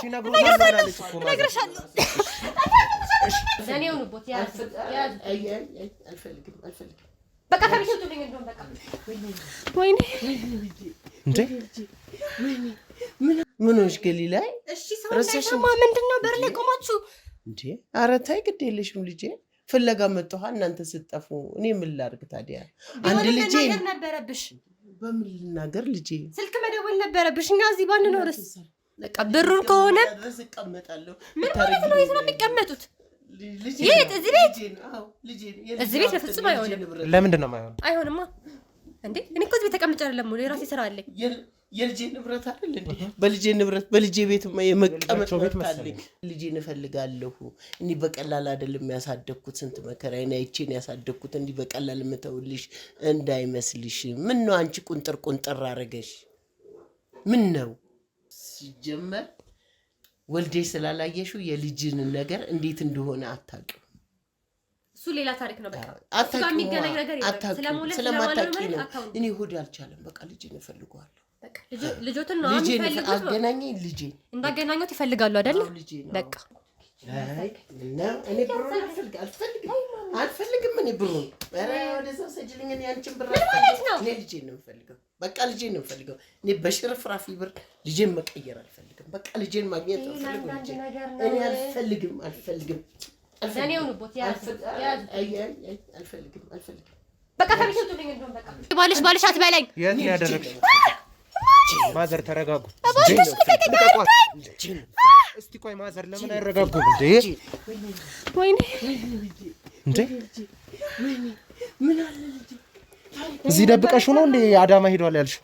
እነግርሻለሁ። ዘኔው ነው ቦት ያዝ አልፈልግም በቃ ከቤት ውጡልኝ እንደውም በቃ ወይኔ እንዴ ምን ሆነሽ ገሊላ? እሺ ሰው ምንድነው በር ላይ ቆማችሁ እንዴ? ኧረ ተይ ግድ የለሽም ልጄ ፍለጋ መጣሁ እናንተ ስትጠፉ እኔ ምን ላድርግ ታዲያ? አንድ ልጄ ነበረብሽ። በምን ልናገር ልጄ? ስልክ መደወል ነበረብሽ። እኛ እዚህ ባንኖርስ በቃ ብሩን ከሆነ ድረስ እቀመጣለሁ። ምን ማለት ነው? የት ነው የሚቀመጡት? የት? እዚህ ቤት? አዎ ልጄ። እዚህ ቤት በፍጹም አይሆንም። ለምንድን ነው የማይሆነው? አይሆንማ እንዴ እኔ እኮ እዚህ ቤት ተቀምጬ አይደለም ሙሉ የራሴ ስራ አለኝ። የልጄ ንብረት አይደል እንዴ? በልጄ ንብረት በልጄ ቤት የመቀመጥ ቤት መሰለኝ። ልጄን እፈልጋለሁ። እኔ በቀላል አይደለም ያሳደግኩት፣ ስንት መከራዬን አይቼን ያሳደግኩት። እንዲህ በቀላል የምተውልሽ እንዳይመስልሽ። ምን ነው አንቺ ቁንጥር አረገሽ? ምን ነው ሲጀመር ወልዴሽ ስላላየሽው የልጅን ነገር እንዴት እንደሆነ አታውቂው። እሱ ሌላ ታሪክ ነው። በቃ አታውቂው። የሚገናኝ ነገር የለም። ስለማታውቂ ነው። እኔ ሆድ አልቻለም። በቃ ልጄን እፈልገዋለሁ። በቃ ልጆትን ነው የሚፈልጉት። አገናኘኝ ልጄ እንዳገናኙት ይፈልጋሉ አይደል? በቃ እኔ ብሩን አልፈልግም። እኔ ብሩን ወደዛ ሰጅልኝ። እኔ አንቺን ብር እኔ ልጄን ነው የምፈልገው። በቃ ልጄን ነው የምፈልገው። እኔ በሽርፍራፊ ብር ልጄን መቀየር አልፈልግም። በቃ ልጄን ማግኘት እፈልጋለሁ። እኔ አልፈልግም። ዘኔው ነው ቦት ያዝ አልፈልግም። በቃ ከቤት ውጡልኝ እንደውም በቃ ባልሽ አትበለኝ። የት ነው ያደረግሽ? ማዘር ተረጋጉ። እስቲ ቆይ ማዘር ለምን አይረጋጉም እንዴ? ወይኔ እንዴ ምን አለ ልጅ እዚህ ደብቀሽው ነው እንዴ አዳማ ሄዷል ያልሽው?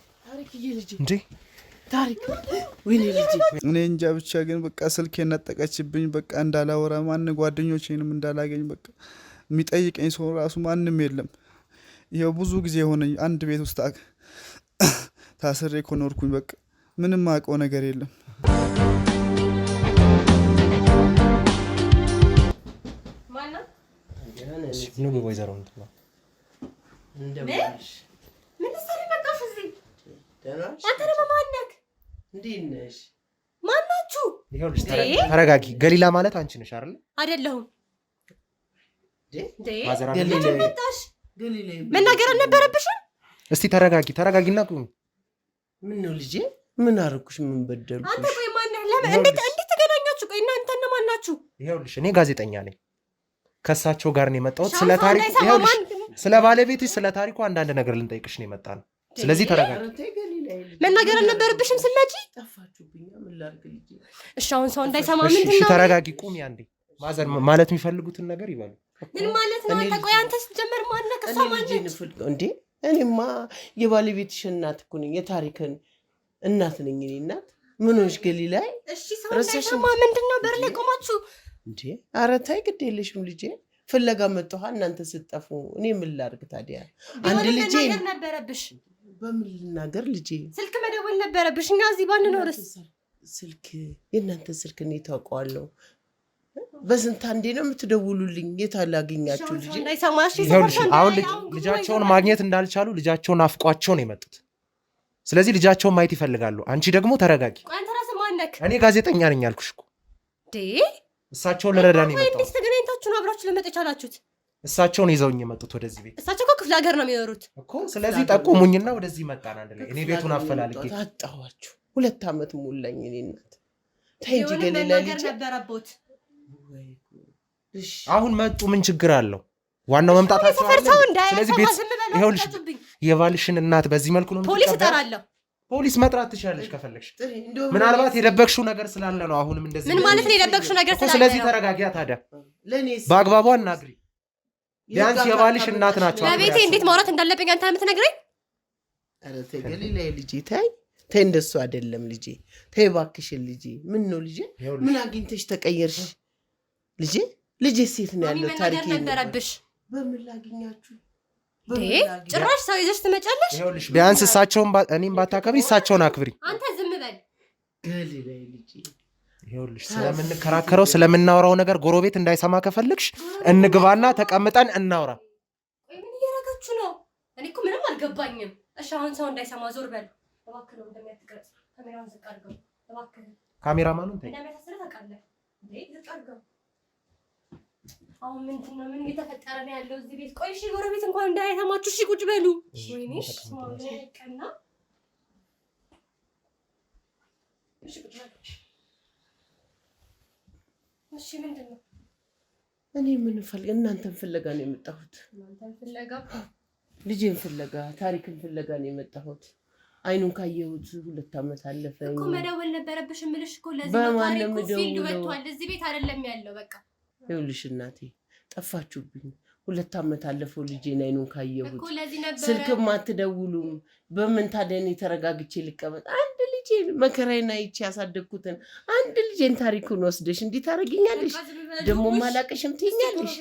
እንዴ ታሪክ ወይኔ ልጅ እኔ እንጃ ብቻ ግን በቃ ስልኬን ነጠቀችብኝ። በቃ እንዳላወራ ማን ጓደኞቼንም እንዳላገኝ በቃ የሚጠይቀኝ ሰው ራሱ ማንም የለም። ይሄው ብዙ ጊዜ ሆነኝ አንድ ቤት ውስጥ ታስሬ ኮኖርኩኝ። በቃ ምንም አውቀው ነገር የለም። ማና ነው ወይዘሮ እንትና እንደማሽ ምን ሰሪ በቃሽ እዚህ ደናሽ አንተ ደግሞ ማነክ? እንዴት ነሽ? ማናችሁ? ይኸውልሽ ተረጋጊ። ገሊላ ማለት አንቺ ነሽ አይደል? አይደለሁም። ማዘራ ገሊላ መናገር አልነበረብሽም። እስቲ ተረጋጊና ቁሚ። ምን ነው ልጄ? ምን አረኩሽ? ምን በደልኩሽ? አንተ ቆይ ማነህ? ለምን እንዴት ተገናኛችሁ? ቆይ እናንተ እነማን ናችሁ? ይኸውልሽ እኔ ጋዜጠኛ ነኝ። ከሳቸው ጋር ነው የመጣሁት። ስለ ታሪኩ ይኸውልሽ ስለ ባለቤትሽ ስለ ታሪኩ አንዳንድ ነገር ልንጠይቅሽ ነው የመጣነው። ስለዚህ ተረጋጊ። መናገር አልነበረብሽም። ስመጪ ጠፋችሁብኝ። ምን ላድርግ ልጄ? እሺ አሁን ሰው እንዳይሰማ ምንድነው? እሺ ተረጋጊ። ቁሚ አንዴ። ማዘር ማለት የሚፈልጉትን ነገር ይበሉ። ምን ማለት ነው? አንተ ቆይ አንተ ስትጀምር ማነህ? ከሷ ማነህ እንዴ? እኔማ የባለቤትሽ እናት እኮ ነኝ። የታሪክን እናት ነኝ እኔ እናት። ምን ሆነሽ ገሊላ? እሺ ሰው እንዳይሰማ ምንድነው በር ላይ ቆማችሁ እንዴ? ኧረ ተይ ግድ የለሽም ልጄ ፍለጋ መጣሁ እናንተ ስትጠፉ እኔ ምን ላድርግ ታዲያ? አንድ ልጄ ነበረብሽ። በምን ልናገር ልጄ? ስልክ መደወል ነበረብሽ። እኛ እዚህ ባንኖርስ? ስልክ የእናንተ ስልክ እኔ ታውቀዋለሁ። በስንት አንዴ ነው የምትደውሉልኝ። የት አላገኛችሁ ልጄ? አሁን ልጃቸውን ማግኘት እንዳልቻሉ ልጃቸውን አፍቋቸው ነው የመጡት። ስለዚህ ልጃቸውን ማየት ይፈልጋሉ። አንቺ ደግሞ ተረጋጊ። አንተ ራስህ ማነክ? እኔ ጋዜጠኛ ነኝ አልኩሽ እኮ። እሳቸውን ልረዳ ነው የመጣሁት። እንዴት ተገናኝታችሁ ነው አብራችሁ ለመጣ ቻላችሁት? እሳቸውን ይዘውኝ የመጡት ወደዚህ ቤት። እሳቸው እኮ ክፍለ ሀገር ነው የሚኖሩት እኮ። ስለዚህ ጠቆሙኝና ወደዚህ መጣን አንድ ላይ። እኔ ቤቱን አፈላልጌ አጣኋችሁ። 2 ዓመት ሞላኝ እኔ እናት። ተይ እንጂ ገሌላ ልጅ ነበረቦት። አሁን መጡ። ምን ችግር አለው? ዋናው መምጣታቸው አይደል? ስለዚህ ቤት ይኸውልሽ የባልሽን እናት በዚህ መልኩ ነው ፖሊስ እጠራለሁ። ፖሊስ መጥራት ትችላለሽ ከፈለግሽ። ምናልባት የደበቅሽው ነገር ስላለ ነው አሁንም እንደዚህ። ምን ማለት ነው የደበቅሽው ነገር ስላለ? ስለዚህ ተረጋጊያ ታዲያ። በአግባቡ አናግሪ። ቢያንስ የባልሽ እናት ናቸው። ለቤቴ እንዴት ማውራት እንዳለብኝ አንተ የምትነግረኝ? ኧረ ተይ ገሊላ ልጄ ተይ እንደሱ አይደለም ልጄ። ተይ እባክሽን ልጄ። ምን ነው ልጄ? ምን አግኝተሽ ተቀየርሽ ልጄ? ሴት ነው ያለው ታሪክ ነበረብሽ። በምን ላግኛችሁ? ጭራሽ ሰው ይዘሽ ትመጫለሽ? ቢያንስ እሳቸውን እኔም ባታከብሪ እሳቸውን አክብሪ። አንተ ዝም በል ገሊላ ልጄ። ይኸውልሽ ስለምንከራከረው ስለምናወራው ነገር ጎረቤት እንዳይሰማ ከፈልግሽ እንግባና ተቀምጠን እናውራ። ምን እያደረጋችሁ ነው? እኔ እኮ ምንም አልገባኝም። እሺ አሁን ሰው እንዳይሰማ ዞር በል እባክህ። ነው እንደሚያትቀርጽ ካሜራውን ዝቅ አድርገው እባክህ። ካሜራማኑን ተይ አሁን ምንድነው ምን እየተፈጠረ ነው ያለው እዚህ ቤት? ቆይ እሺ ጎረቤት እንኳን እንዳይሰማችሁ እሺ ቁጭ በሉ። ወይኔ ማለቀና እሺ ቁጭ በሉ። እሺ ምንድነው? እኔ ምን ፈልግ እናንተን ፍለጋ ነው የመጣሁት። እናንተን ፍለጋ ልጄን ፍለጋ ታሪክን ፍለጋ ነው የመጣሁት። አይኑን ካየሁት 2 ዓመት አለፈ እኮ። መደወል ነበረብሽ እምልሽ እኮ ለዚህ ነው ታሪኩ ፊልድ ወጥቷል። እዚህ ቤት አይደለም ያለው በቃ። ይኸውልሽ እናቴ ጠፋችሁብኝ። 2 ዓመት አለፈው ልጄን አይኑን ካየሁት። እኮ ለዚህ ነበር ስልክም አትደውሉም። በምን ታዲያ እኔ ተረጋግቼ ልቀመጥ? አንድ ልጄን መከራዬን አይቼ ያሳደግኩትን አንድ ልጄን ታሪኩን ወስደሽ እንዴት ታረጊኛለሽ? ደግሞ ማላቀሽም ትይኛለሽ።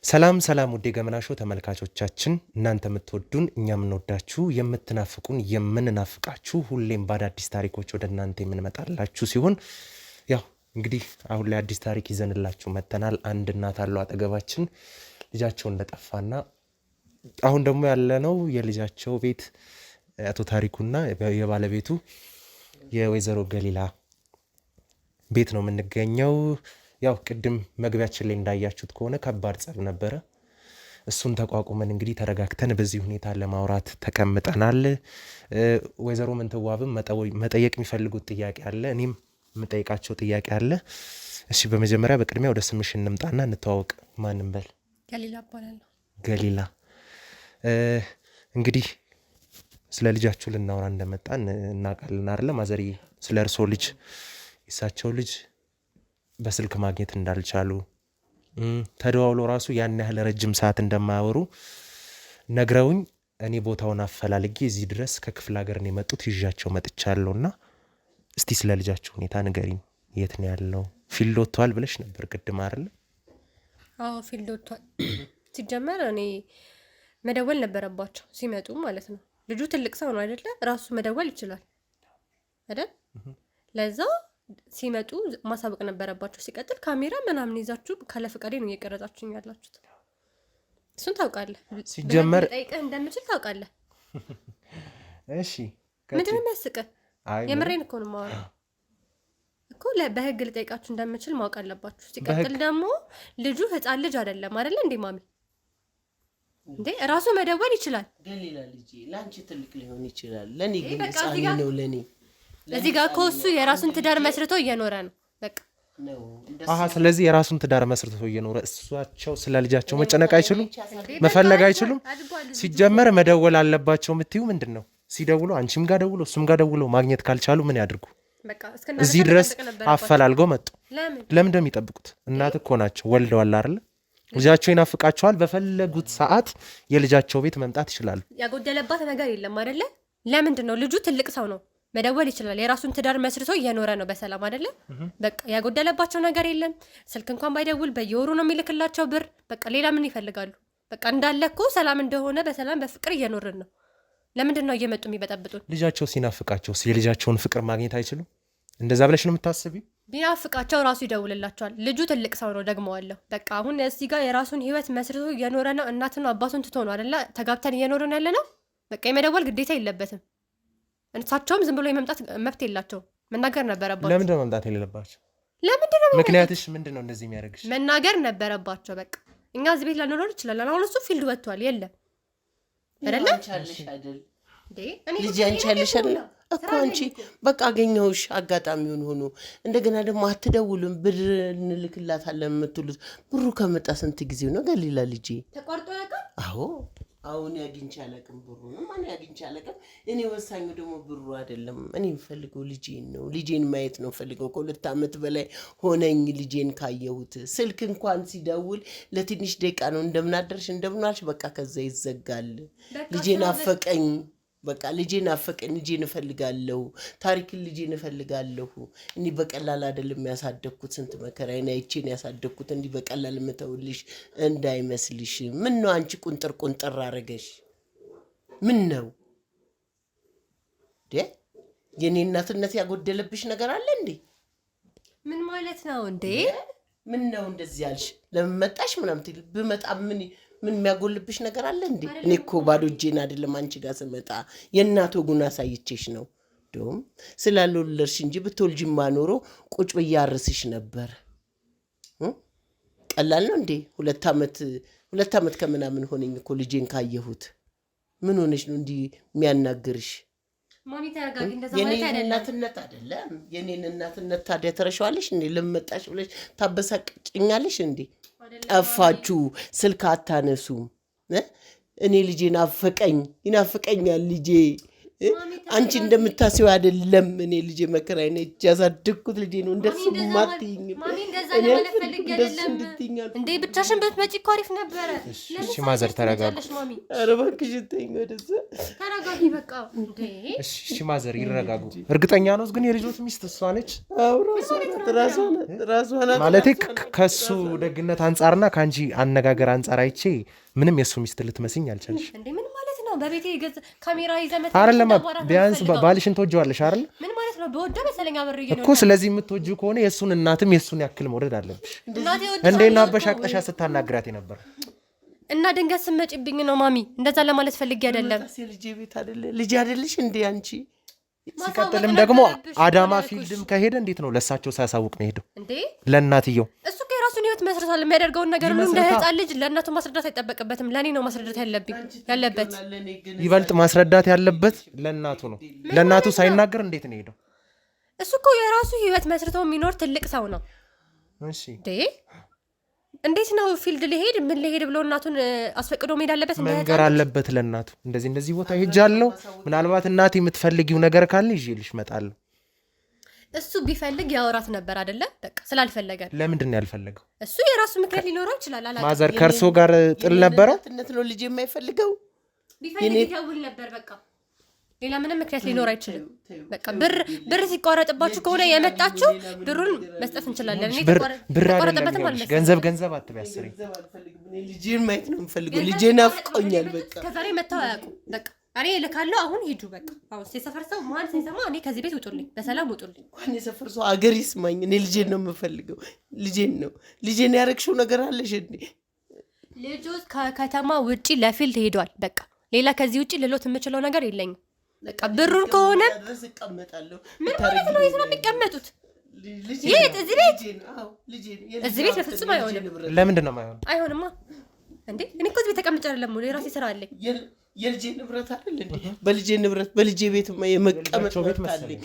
ሰላም ሰላም ውዴ ገመናሾ ተመልካቾቻችን፣ እናንተ የምትወዱን እኛ የምንወዳችሁ የምትናፍቁን የምንናፍቃችሁ ሁሌም በአዳዲስ ታሪኮች ወደ እናንተ የምንመጣላችሁ ሲሆን ያው እንግዲህ አሁን ላይ አዲስ ታሪክ ይዘንላችሁ መተናል። አንድ እናት አለው አጠገባችን ልጃቸው እንደጠፋና አሁን ደግሞ ያለነው የልጃቸው ቤት አቶ ታሪኩና የባለቤቱ የወይዘሮ ገሊላ ቤት ነው የምንገኘው። ያው ቅድም መግቢያችን ላይ እንዳያችሁት ከሆነ ከባድ ጸብ ነበረ። እሱን ተቋቁመን እንግዲህ ተረጋግተን በዚህ ሁኔታ ለማውራት ተቀምጠናል። ወይዘሮ ምንትዋብም መጠየቅ የሚፈልጉት ጥያቄ አለ፣ እኔም የምጠይቃቸው ጥያቄ አለ። እሺ በመጀመሪያ በቅድሚያ ወደ ስምሽ እንምጣና እንተዋወቅ። ማንም በል። ገሊላ እባላለሁ። ገሊላ፣ እንግዲህ ስለ ልጃችሁ ልናወራ እንደመጣን እናውቃለን አይደል? ማዘሪ ስለ እርሶ ልጅ የሳቸው ልጅ በስልክ ማግኘት እንዳልቻሉ ተደዋውሎ ራሱ ያን ያህል ረጅም ሰዓት እንደማያወሩ ነግረውኝ እኔ ቦታውን አፈላልጌ እዚህ ድረስ ከክፍለ ሀገር ነው የመጡት ይዣቸው መጥቻለሁና እስቲ ስለ ልጃችሁ ሁኔታ ንገሪኝ። የት ነው ያለው? ፊልድ ወጥቷል ብለሽ ነበር ቅድም አይደል? አዎ ፊልድ ወጥቷል። ሲጀመር እኔ መደወል ነበረባቸው ሲመጡ ማለት ነው። ልጁ ትልቅ ሰው ነው አይደለ? ራሱ መደወል ይችላል አይደል? ለዛ ሲመጡ ማሳወቅ ነበረባቸው። ሲቀጥል ካሜራ ምናምን ይዛችሁ ካለ ፈቃዴ ነው እየቀረጻችሁኝ ያላችሁት። እሱን ታውቃለህ። ሲጀመር ጠይቀህ እንደምችል ታውቃለህ። እሺ ምንድን ነው የሚያስቅህ? የምሬን እኮ ነው የማወራው እኮ። በህግ ልጠይቃችሁ እንደምችል ማወቅ አለባችሁ። ሲቀጥል ደግሞ ልጁ ህፃን ልጅ አይደለም አይደለ እንዴ ማሚ? እንዴ ራሱ መደወል ይችላል። ገሊላ ልጄ ለአንቺ ትልቅ ሊሆን ይችላል፣ ለኔ ግን ህፃን ነው። ለኔ እዚህ ጋር እኮ እሱ የራሱን ትዳር መስርቶ እየኖረ ነው በቃ ነው። ስለዚህ የራሱን ትዳር መስርቶ እየኖረ እሷቸው ስለ ልጃቸው መጨነቅ አይችሉም፣ መፈለግ አይችሉም። ሲጀመር መደወል አለባቸው የምትዩ ምንድን ነው? ሲደውሉ አንቺም ጋር ደውሎ እሱም ጋር ደውሎ ማግኘት ካልቻሉ ምን ያድርጉ? እዚህ ድረስ አፈላልገው መጡ። ለምን እንደሚጠብቁት? እናት እኮ ናቸው፣ ወልደዋል አይደል? ልጃቸው ይናፍቃቸዋል። በፈለጉት ሰዓት የልጃቸው ቤት መምጣት ይችላሉ። ያጎደለባት ነገር የለም አይደለ? ለምንድን ነው? ልጁ ትልቅ ሰው ነው፣ መደወል ይችላል። የራሱን ትዳር መስርቶ እየኖረ ነው በሰላም አይደለ? በቃ ያጎደለባቸው ነገር የለም። ስልክ እንኳን ባይደውል በየወሩ ነው የሚልክላቸው ብር። በቃ ሌላ ምን ይፈልጋሉ? በቃ እንዳለ እኮ ሰላም እንደሆነ በሰላም በፍቅር እየኖርን ነው። ለምንድን ነው እየመጡ የሚበጠብጡን? ልጃቸው ሲናፍቃቸው የልጃቸውን ፍቅር ማግኘት አይችሉም? እንደዛ ብለሽ ነው የምታስቢው? ቢናፍቃቸው ራሱ ይደውልላቸዋል። ልጁ ትልቅ ሰው ነው ደግመዋለሁ። በቃ አሁን እዚህ ጋር የራሱን ህይወት መስርቶ እየኖረ ነው። እናትና አባቱን ትቶ ነው አይደለ ተጋብተን እየኖርን ያለ ነው። በቃ የመደወል ግዴታ የለበትም። እሳቸውም ዝም ብሎ የመምጣት መብት የላቸው። መናገር ነበረባቸው። ለምንድን ነው መምጣት የሌለባቸው? ለምንድን ነው? ምክንያትሽ ምንድን ነው እንደዚህ የሚያደርግሽ? መናገር ነበረባቸው። በቃ እኛ እዚህ ቤት ላኖር እንችላለን። አሁን እሱ ፊልድ ወጥቷል። የለም አይደለ? ልጅ አንቺ ያለሽ አይደል እኮ አንቺ በቃ አገኘሁሽ። አጋጣሚውን ሆኖ እንደገና ደግሞ አትደውሉም ብር እንልክላታለን የምትሉት ብሩ ከመጣ ስንት ጊዜው ነው? ገሊላ ልጄ ተቋርጦ ያውቃል? አዎ አሁን ያግኝቼ አላውቅም። ብሩ ነው ማን ያግኝቼ አላውቅም። እኔ ወሳኙ ደግሞ ብሩ አይደለም። እኔ የምፈልገው ልጄን ነው። ልጄን ማየት ነው ፈልገው። ከ2 ዓመት በላይ ሆነኝ ልጄን ካየሁት። ስልክ እንኳን ሲደውል ለትንሽ ደቂቃ ነው እንደምናደርሽ እንደምናልሽ በቃ ከዛ ይዘጋል። ልጄን አፈቀኝ በቃ ልጄን አፈቀኝ። ልጄን እፈልጋለሁ። ታሪክን ልጄን እፈልጋለሁ። እኔ በቀላል አይደለም ያሳደግኩት። ስንት መከራዬን አይቼን ያሳደግኩት። እንዲህ በቀላል የምተውልሽ እንዳይመስልሽ። ምን ነው አንቺ ቁንጥር ቁንጥር አረገሽ? ምን ነው የኔ እናትነት ያጎደለብሽ ነገር አለ እንዴ? ምን ማለት ነው እንዴ? ምን ነው እንደዚህ ያልሽ? ለምን መጣሽ? ምናምን ብመጣ ምን የሚያጎልብሽ ነገር አለ እንዴ? እኔ እኮ ባዶ እጄን አይደለም አንቺ ጋር ስመጣ የእናት ወጉን አሳይቼሽ ነው። እንደውም ስላልወለድሽ እንጂ ብትወልጂማ ኖሮ ቁጭ ብዬ አርስሽ ነበር። ቀላል ነው እንዴ? 2 ዓመት ከምናምን ሆነኝ እኮ ልጄን ካየሁት። ምን ሆነሽ ነው እንዲህ የሚያናግርሽ? ማሚ ተረጋጊ። እንደዛ ማለት አይደለም። እናትነት አይደለም። የኔን እናትነት ታዲያ ተረሻዋለሽ እንዴ? ለመጣሽ ብለሽ ታበሳጭኛለሽ እንዴ? ጠፋችሁ፣ ስልክ አታነሱም። እኔ ልጄ ይናፍቀኛል ልጄ። አንቺ እንደምታስቢው አይደለም። እኔ ልጄ መከራዬ ነው ያሳደግኩት ልጄ ነው። እንደሱ ማትይኝም ማሚ እንደዛ ለማለት ፈልጌ አይደለም እንዴ። ብቻሽን ብትመጪ እኮ አሪፍ ነበረ። እሺ ማዘር ተረጋጉ። ኧረ እባክሽ ተይኝ፣ ወደዛ ተረጋጊ በቃ እንዴ። እሺ ማዘር ይረጋጉ። እርግጠኛ ነው ግን የልጆት ሚስት እሷ ነች? አዎ ራሷ ናት። ማለቴ ከሱ ደግነት አንጻርና ከአንቺ አነጋገር አንጻር አይቼ ምንም የሱ ሚስት ልትመስኝ አልቻልሽ እንዴ። ምን ማለት ነው? በቤቴ ካሜራ ይዘመት አይደለም። ቢያንስ ባልሽን ትወጂዋለሽ አይደል? ምን ማለት ነው? በወደ መሰለኝ አብሬ ነው እኮ። ስለዚህ የምትወጂው ከሆነ የሱን እናትም የሱን ያክል መውደድ አለብሽ። እንዴና በሻቅጠሻ ስታናግራት ነበር እና ድንገት ስመጪብኝ ነው ማሚ። እንደዛ ለማለት ፈልጌ አይደለም። ልጄ ቤት አይደለ ልጅ አይደለሽ እንዴ አንቺ? ሲቀጥልም ደግሞ አዳማ ፊልድም ከሄደ እንዴት ነው ለእሳቸው ሳያሳውቅ ነው ሄደው እንዴ? ለእናትየው እሱ የራሱን ህይወት መስረታል። የሚያደርገውን ነገር ሁሉ እንደ ህፃን ልጅ ለእናቱ ማስረዳት አይጠበቅበትም። ለእኔ ነው ማስረዳት ያለበት። ይበልጥ ማስረዳት ያለበት ለእናቱ ነው። ለእናቱ ሳይናገር እንዴት ነው ሄደው? እሱ እኮ የራሱ ህይወት መስርቶ የሚኖር ትልቅ ሰው ነው። እሺ እንዴት ነው ፊልድ ሊሄድ ምን ሊሄድ ብሎ እናቱን አስፈቅዶ መሄድ አለበት? መንገር አለበት ለእናቱ። እንደዚህ ቦታ ሄጃለሁ፣ ምናልባት እናቴ የምትፈልጊው ነገር ካለ ይዤልሽ እመጣለሁ። እሱ ቢፈልግ ያወራት ነበር አይደለ? በቃ ስላልፈለገ። ለምንድን ነው ያልፈለገው? እሱ የራሱ ምክንያት ሊኖረው ይችላል። ማዘር ከእርሶ ጋር ጥል ነበረ? እናትነት ነው ልጅ የማይፈልገው። ቢፈልግ ይደውል ነበር በቃ። ሌላ ምንም ምክንያት ሊኖር አይችልም። በቃ ብር ሲቋረጥባችሁ ከሆነ የመጣችሁ ብሩን መስጠት እንችላለን። እኔ ተቋረጠበትም አልመሰለኝም። ገንዘብ አትቢያስሪ። ልጄን ማየት ነው የምፈልገው። ልጄን ናፍቆኛል። በቃ ከዛሬ መተው አያውቁም። በቃ እኔ እልካለሁ። አሁን ሂዱ በቃ። አሁን የሰፈር ሰው ማን ሳይሰማ እኔ ከዚህ ቤት ውጡልኝ፣ በሰላም ውጡልኝ። ማን የሰፈር ሰው አገር ይስማኝ። እኔ ልጄን ነው የምፈልገው። ልጄን ያረግሽው ነገር አለሽ እንዴ? ልጁ ከከተማ ውጪ ለፊልድ ሄዷል። በቃ ሌላ ከዚህ ውጪ ልሎት የምችለው ነገር የለኝም። በቃ ብሩን ከሆነ ምን ማለት ነው? የት ነው የሚቀመጡት? የት? እዚህ ቤት? እዚህ ቤት በፍጹም አይሆንም። ለምንድን ነው የማይሆን? አይሆንማ እንዴ። እኔ እኮ እዚህ ቤት ተቀምጬ አይደለም ሙሉ የራሴ ስራ አለኝ። የልጄ ንብረት አይደል እንዴ? በልጄ ንብረት በልጄ ቤት የመቀመጥ ቤት መሰለኝ።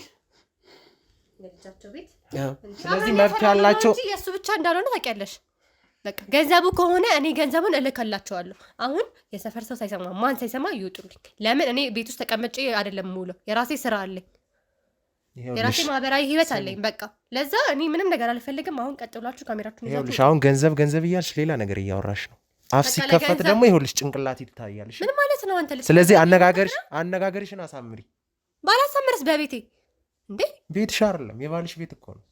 ለልጃቸው ቤት? ስለዚህ መብት ያላቸው የእሱ ብቻ እንዳልሆነ ታውቂያለሽ። በቃ ገንዘቡ ከሆነ እኔ ገንዘቡን እልከላቸዋለሁ። አሁን የሰፈር ሰው ሳይሰማ ማን ሳይሰማ ይውጡልኝ። ለምን? እኔ ቤት ውስጥ ተቀምጬ አይደለም ሙሉ የራሴ ስራ አለኝ፣ የራሴ ማህበራዊ ህይወት አለኝ። በቃ ለዛ እኔ ምንም ነገር አልፈልግም። አሁን ቀጥላችሁ ካሜራችሁን ይዛችሁ። አሁን ገንዘብ እያልሽ ሌላ ነገር እያወራሽ ነው። አፍ ሲከፈት ደግሞ ይኸውልሽ ጭንቅላት ይታያልሽ። ምን ማለት ነው አንተ ልጅ? ስለዚህ አነጋገርሽን አሳምሪ። ባላሳምርስ በቤቴ እንዴ? ቤትሽ አይደለም የባልሽ ቤት እኮ ነው።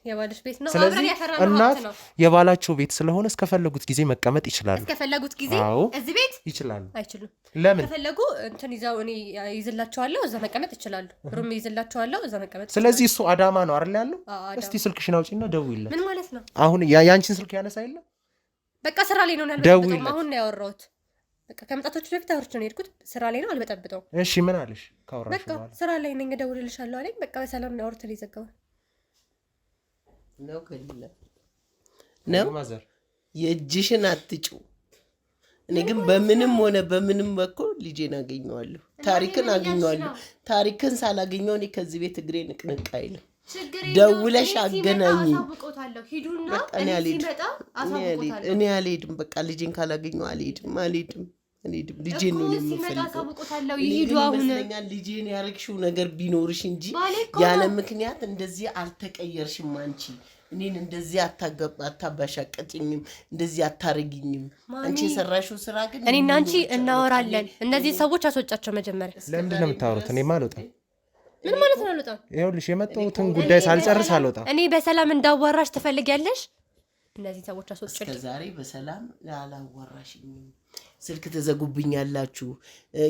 የባልሽ ቤት ነው። ስለዚህ እናት የባላቸው ቤት ስለሆነ እስከፈለጉት ጊዜ መቀመጥ ይችላሉ። እስከፈለጉት ጊዜ እዚህ ቤት ይችላሉ። አይችሉም። ለምን? ከፈለጉ እንትን ይዘው እኔ ይዝላቸዋለሁ፣ እዛ መቀመጥ ይችላሉ። ሩም ይዝላቸዋለሁ፣ እዛ መቀመጥ። ስለዚህ እሱ አዳማ ነው አይደል ያለው? እስቲ ስልክሽን አውጪና ደውይለት። ምን ማለት ነው? አሁን ያንቺን ስልክ ያነሳ የለ? በቃ ስራ ላይ ነው ያልበጠበጠው። አሁን ነው ያወራሁት። በቃ ከመምጣቶቹ በፊት አውርቼ ነው የሄድኩት። ስራ ላይ ነው አልበጠብጠው። እሺ ምን አለሽ? ካወራሽ በቃ ስራ ላይ ነኝ እደውልልሻለሁ አለኝ። በቃ በሰላም ነው አውርተን ይዘጋው ነው ከሌለ ነው ማዘር የእጅሽን አትጩ። እኔ ግን በምንም ሆነ በምንም በኩል ልጄን አገኘዋለሁ፣ ታሪክን አገኘዋለሁ። ታሪክን ሳላገኘው እኔ ከዚህ ቤት እግሬ ንቅንቅ አይልም። ደውለሽ አገናኝ። እኔ አልሄድም። በቃ ልጄን ካላገኘው አልሄድም። ልጄን ነው የምፈልገው። ይመስለኛል ልጄን ያረግሽው ነገር ቢኖርሽ እንጂ ያለ ምክንያት እንደዚህ አልተቀየርሽም አንቺ። እኔን እንደዚህ አታባሻቀጭኝም፣ እንደዚህ አታረጊኝም። አንቺ የሰራሽው ስራ ግን እኔና አንቺ እናወራለን። እነዚህ ሰዎች አስወጫቸው መጀመሪያ። ለምንድን ነው የምታወሩት? እኔማ አልወጣም። ምን ማለት ነው አልወጣም? ይኸውልሽ የመጣሁትን ጉዳይ ሳልጨርስ አልወጣም። እኔ በሰላም እንዳዋራሽ ትፈልጊያለሽ? እነዚህ ሰዎች አስወጭልኝ። እስከ ዛሬ በሰላም አላዋራሽኝም። ስልክ ተዘጉብኛላችሁ፣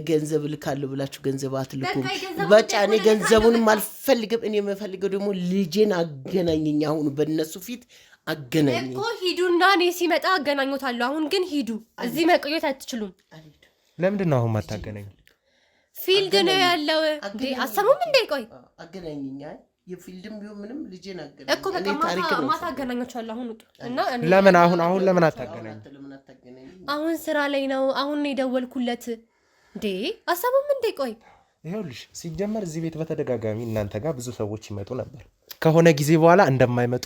ገንዘብ ልካለሁ ብላችሁ ገንዘብ አትልኩም። በቃ እኔ ገንዘቡንም አልፈልግም። እኔ የምፈልገው ደግሞ ልጄን አገናኘኝ። አሁን በእነሱ ፊት አገናኝ እኮ ሂዱና እኔ ሲመጣ አገናኙታለሁ። አሁን ግን ሂዱ፣ እዚህ መቆየት አትችሉም። ለምንድን ነው አሁን ማታገናኙ? ፊልድ ነው ያለው እንዴ? አሰሙም እንዴ? ቆይ አገናኝኛ የፊልድም ቢሆን ምንም ልጄን አገናኝ እኮ በቃ ማታ አገናኛችኋለሁ። አሁን ውጡ እና ለምን አሁን ለምን አታገናኙ? አሁን ስራ ላይ ነው። አሁን ነው የደወልኩለት እንዴ? አሰሙም እንዴ? ቆይ ይኸውልሽ ሲጀመር እዚህ ቤት በተደጋጋሚ እናንተ ጋር ብዙ ሰዎች ይመጡ ነበር። ከሆነ ጊዜ በኋላ እንደማይመጡ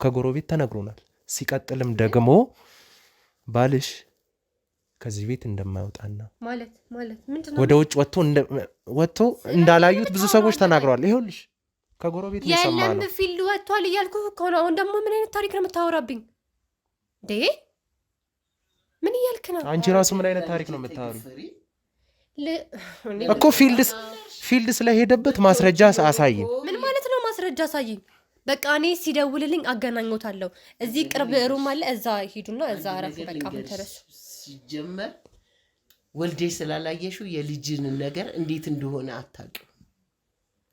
ከጎረቤት ተነግሮናል። ሲቀጥልም ደግሞ ባልሽ ከዚህ ቤት እንደማይወጣና ማለት ምንድነው ወደ ውጭ ወጥቶ እንዳላዩት ብዙ ሰዎች ተናግረዋል። ይኸውልሽ ከጎረቤት እየሰማ ነው። የለም ፊልድ ወጥቷል እያልኩ እኮ ነው። አሁን ደግሞ ምን አይነት ታሪክ ነው የምታወራብኝ እንዴ? ምን እያልክ ነው? አንቺ ራሱ ምን አይነት ታሪክ ነው የምታወሪው እኮ? ፊልድ ስለሄደበት ማስረጃ አሳይኝ። ምን ማለት ነው ማስረጃ አሳይኝ? በቃ እኔ ሲደውልልኝ አገናኞታለሁ። እዚህ ቅርብ ሩም አለ፣ እዛ ሂዱና እዛ አረፉ። በቃ አሁን ተረሱ። ሲጀመር ወልዴ ስላላየሽው የልጅን ነገር እንዴት እንደሆነ አታውቂው።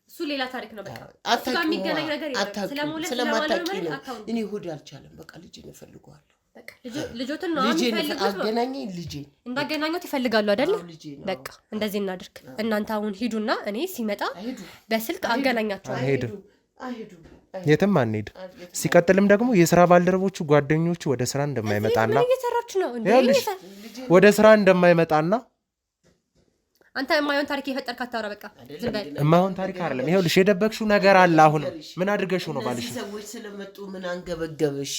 እሱ ሌላ ታሪክ ነው። በቃ እሱ ጋር የሚገናኝ ነገር የለም። ስለማታውቂ ነው። እኔ ሆድ አልቻለም። በቃ ልጄን እፈልገዋለሁ። በቃ ልጆትን ነው አገናኘኝ። ልጄን እንዳገናኙት ይፈልጋሉ አይደል? በቃ እንደዚህ እናድርግ። እናንተ አሁን ሂዱና እኔ ሲመጣ በስልክ አገናኛቸዋለሁ። የትም አንሄድ። ሲቀጥልም ደግሞ የስራ ባልደረቦቹ ጓደኞቹ ወደ ስራ እንደማይመጣና ወደ ስራ እንደማይመጣና አንተ የማይሆን ታሪክ የፈጠርክ አታውራ። በቃ ዝም በል። የማይሆን ታሪክ አይደለም። ይኸውልሽ የደበቅሽው ነገር አለ። አሁን ምን አድርገሽው ነው ባልሽ? ሰዎች ስለመጡ ምን አንገበገበሽ?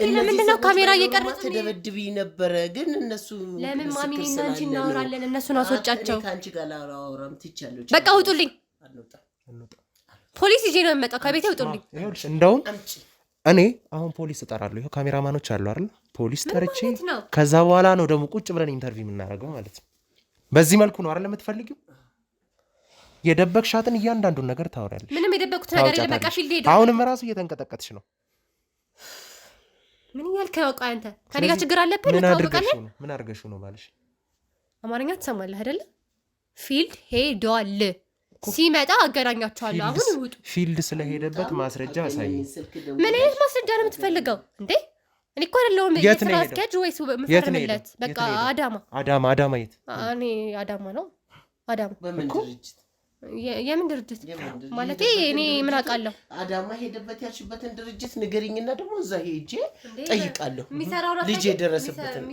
ለምንድን ነው ካሜራ እየቀረጽ ትደበድብኝ ነበረ? ግን እነሱ ለምን ማሚን እና አንቺ እናወራለን? እነሱን አስወጫቸው። ከአንቺ ጋር ላወራም ትቻለሁ። በቃ ውጡልኝ። ፖሊስ ይዤ ነው የምመጣው። ከቤቴ ውጡልኝ። ይኸውልሽ እንደውም እኔ አሁን ፖሊስ እጠራለሁ። ይኸው ካሜራማኖች አሉ አይደል? ፖሊስ ጠርቼ ከዛ በኋላ ነው ደግሞ ቁጭ ብለን ኢንተርቪው የምናደርገው ማለት ነው። በዚህ መልኩ ነው አይደል የምትፈልጊው? የደበቅሻትን እያንዳንዱን ነገር ታወሪያለሽ። ምንም የደበቅኩት ነገር የለም። በቃ ፊልድ ሄደ። አሁንም ራሱ እየተንቀጠቀጥሽ ነው። ምን እያልክ ነው? ቆይ አንተ ከኔ ጋር ችግር አለብህ? ምን አድርገሽው ነው ባልሽ? አማርኛ ትሰማለህ አይደል? ፊልድ ሄዷል። ሲመጣ አገናኛቸዋለሁ። አሁን ይውጡ። ፊልድ ስለሄደበት ማስረጃ አሳይ። ምን አይነት ማስረጃ ነው የምትፈልገው እንዴ? እኔ እኮ አይደለሁም የስራ አስኪያጅ ወይስ የምፈርምለት? በቃ አዳማ የት? እኔ አዳማ ነው። አዳማ የምን ድርጅት ማለቴ? እኔ ምን አውቃለሁ? አዳማ ሄደበት ያልሽበትን ድርጅት ንገሪኝና ደግሞ እዛ ሄጄ ጠይቃለሁ። ልጅ የደረሰበትን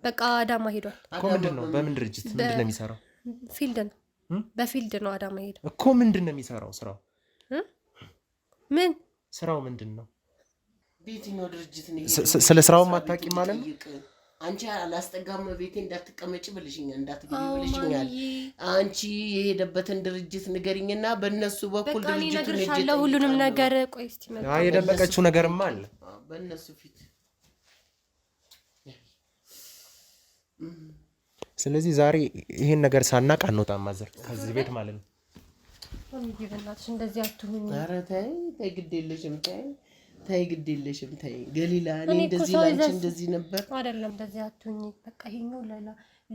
በቃ አዳማ ሄዷል እኮ። ምንድን ነው? በምን ድርጅት ምንድን ነው የሚሰራው? ፊልድ ነው። በፊልድ ነው አዳማ ሄደው እኮ። ምንድን ነው የሚሰራው? ስራው ምን? ስራው ምንድን ነው? በየትኛው ድርጅት ነው? ስለ ስራው ማታውቂ ማለት ነው? አንቺ አላስጠጋም ቤቴ እንዳትቀመጪ ብልሽኛል፣ እንዳትገቢ ብልሽኛል። አንቺ የሄደበትን ድርጅት ንገሪኝና በእነሱ በኩል ድርጅቱ ነግርሻለሁ ሁሉንም ነገር። ቆይ እስቲ የደበቀችው ነገርማ አለ በእነሱ ፊት። ስለዚህ ዛሬ ይሄን ነገር ሳናቅ አንወጣም ማዘር ከዚህ ቤት ማለት ነው። በእናትሽ እንደዚህ አትሁኝ። ኧረ ተይ ግድ የለሽም ተይ ግድ የለሽም ተይ ገሊላ። እኔ እንደዚህ ላንቺ እንደዚህ ነበር አይደለም። እንደዚህ አትሁኝ። በቃ ይሄኛው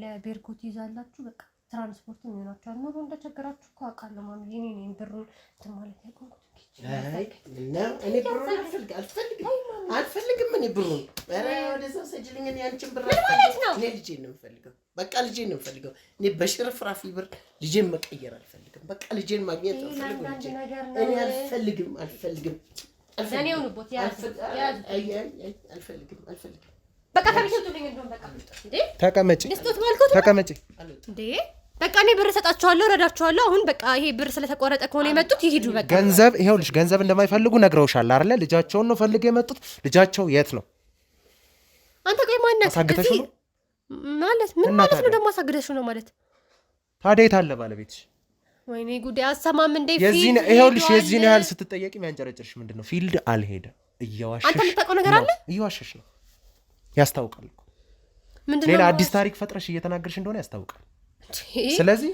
ለቤርኮት ይዛላችሁ። በቃ ትራንስፖርት ይሆናችኋል። ኑሮ እንደቸገራችሁ እኮ አውቃለሁ ማሚ። እኔ ነኝ ብሩን እንትን ማለት ያቆምኩት። እኔ ብሩን አልፈልግም። እኔ ብሩን ኧረ ወደዛ ሰጅልኝ። እኔ አንቺን ብር እኔ ልጄን ነው የምፈልገው። በቃ ልጄን ነው የምፈልገው። እኔ በሽርፍራፊ ብር ልጄን መቀየር አልፈልግም። በቃ ልጄን ማግኘት አልፈልግም። እኔ አልፈልግም። ተቀመጪ። በቃ እኔ ብር ሰጣቸዋለሁ፣ ረዳቸዋለሁ። አሁን በቃ ይሄ ብር ስለተቆረጠ ከሆነ የመጡት ይሄዱ። በቃ ገንዘብ ይኸውልሽ፣ ገንዘብ እንደማይፈልጉ ነግረውሻል አይደለ? ልጃቸውን ነው ፈልገው የመጡት። ልጃቸው የት ነው? አንተ ቆይ ማነህ? አሳግተሽ ነው ማለት ምን ማለት ነው ደግሞ? አሳግተሽ ነው ማለት ታዲያ የት አለ ባለቤትሽ? ወይኔ ጉዴ! አሰማም እንደ ፊልድ ይኸውልሽ፣ የዚህን ያህል ስትጠየቂ የሚያንጨረጭርሽ ምንድን ነው? ፊልድ አልሄደም። እየዋሸሽ አንተ የምታውቀው ነገር አለ። እየዋሸሽ ነው፣ ያስታውቃል። ሌላ አዲስ ታሪክ ፈጥረሽ እየተናገርሽ እንደሆነ ያስታውቃል። ስለዚህ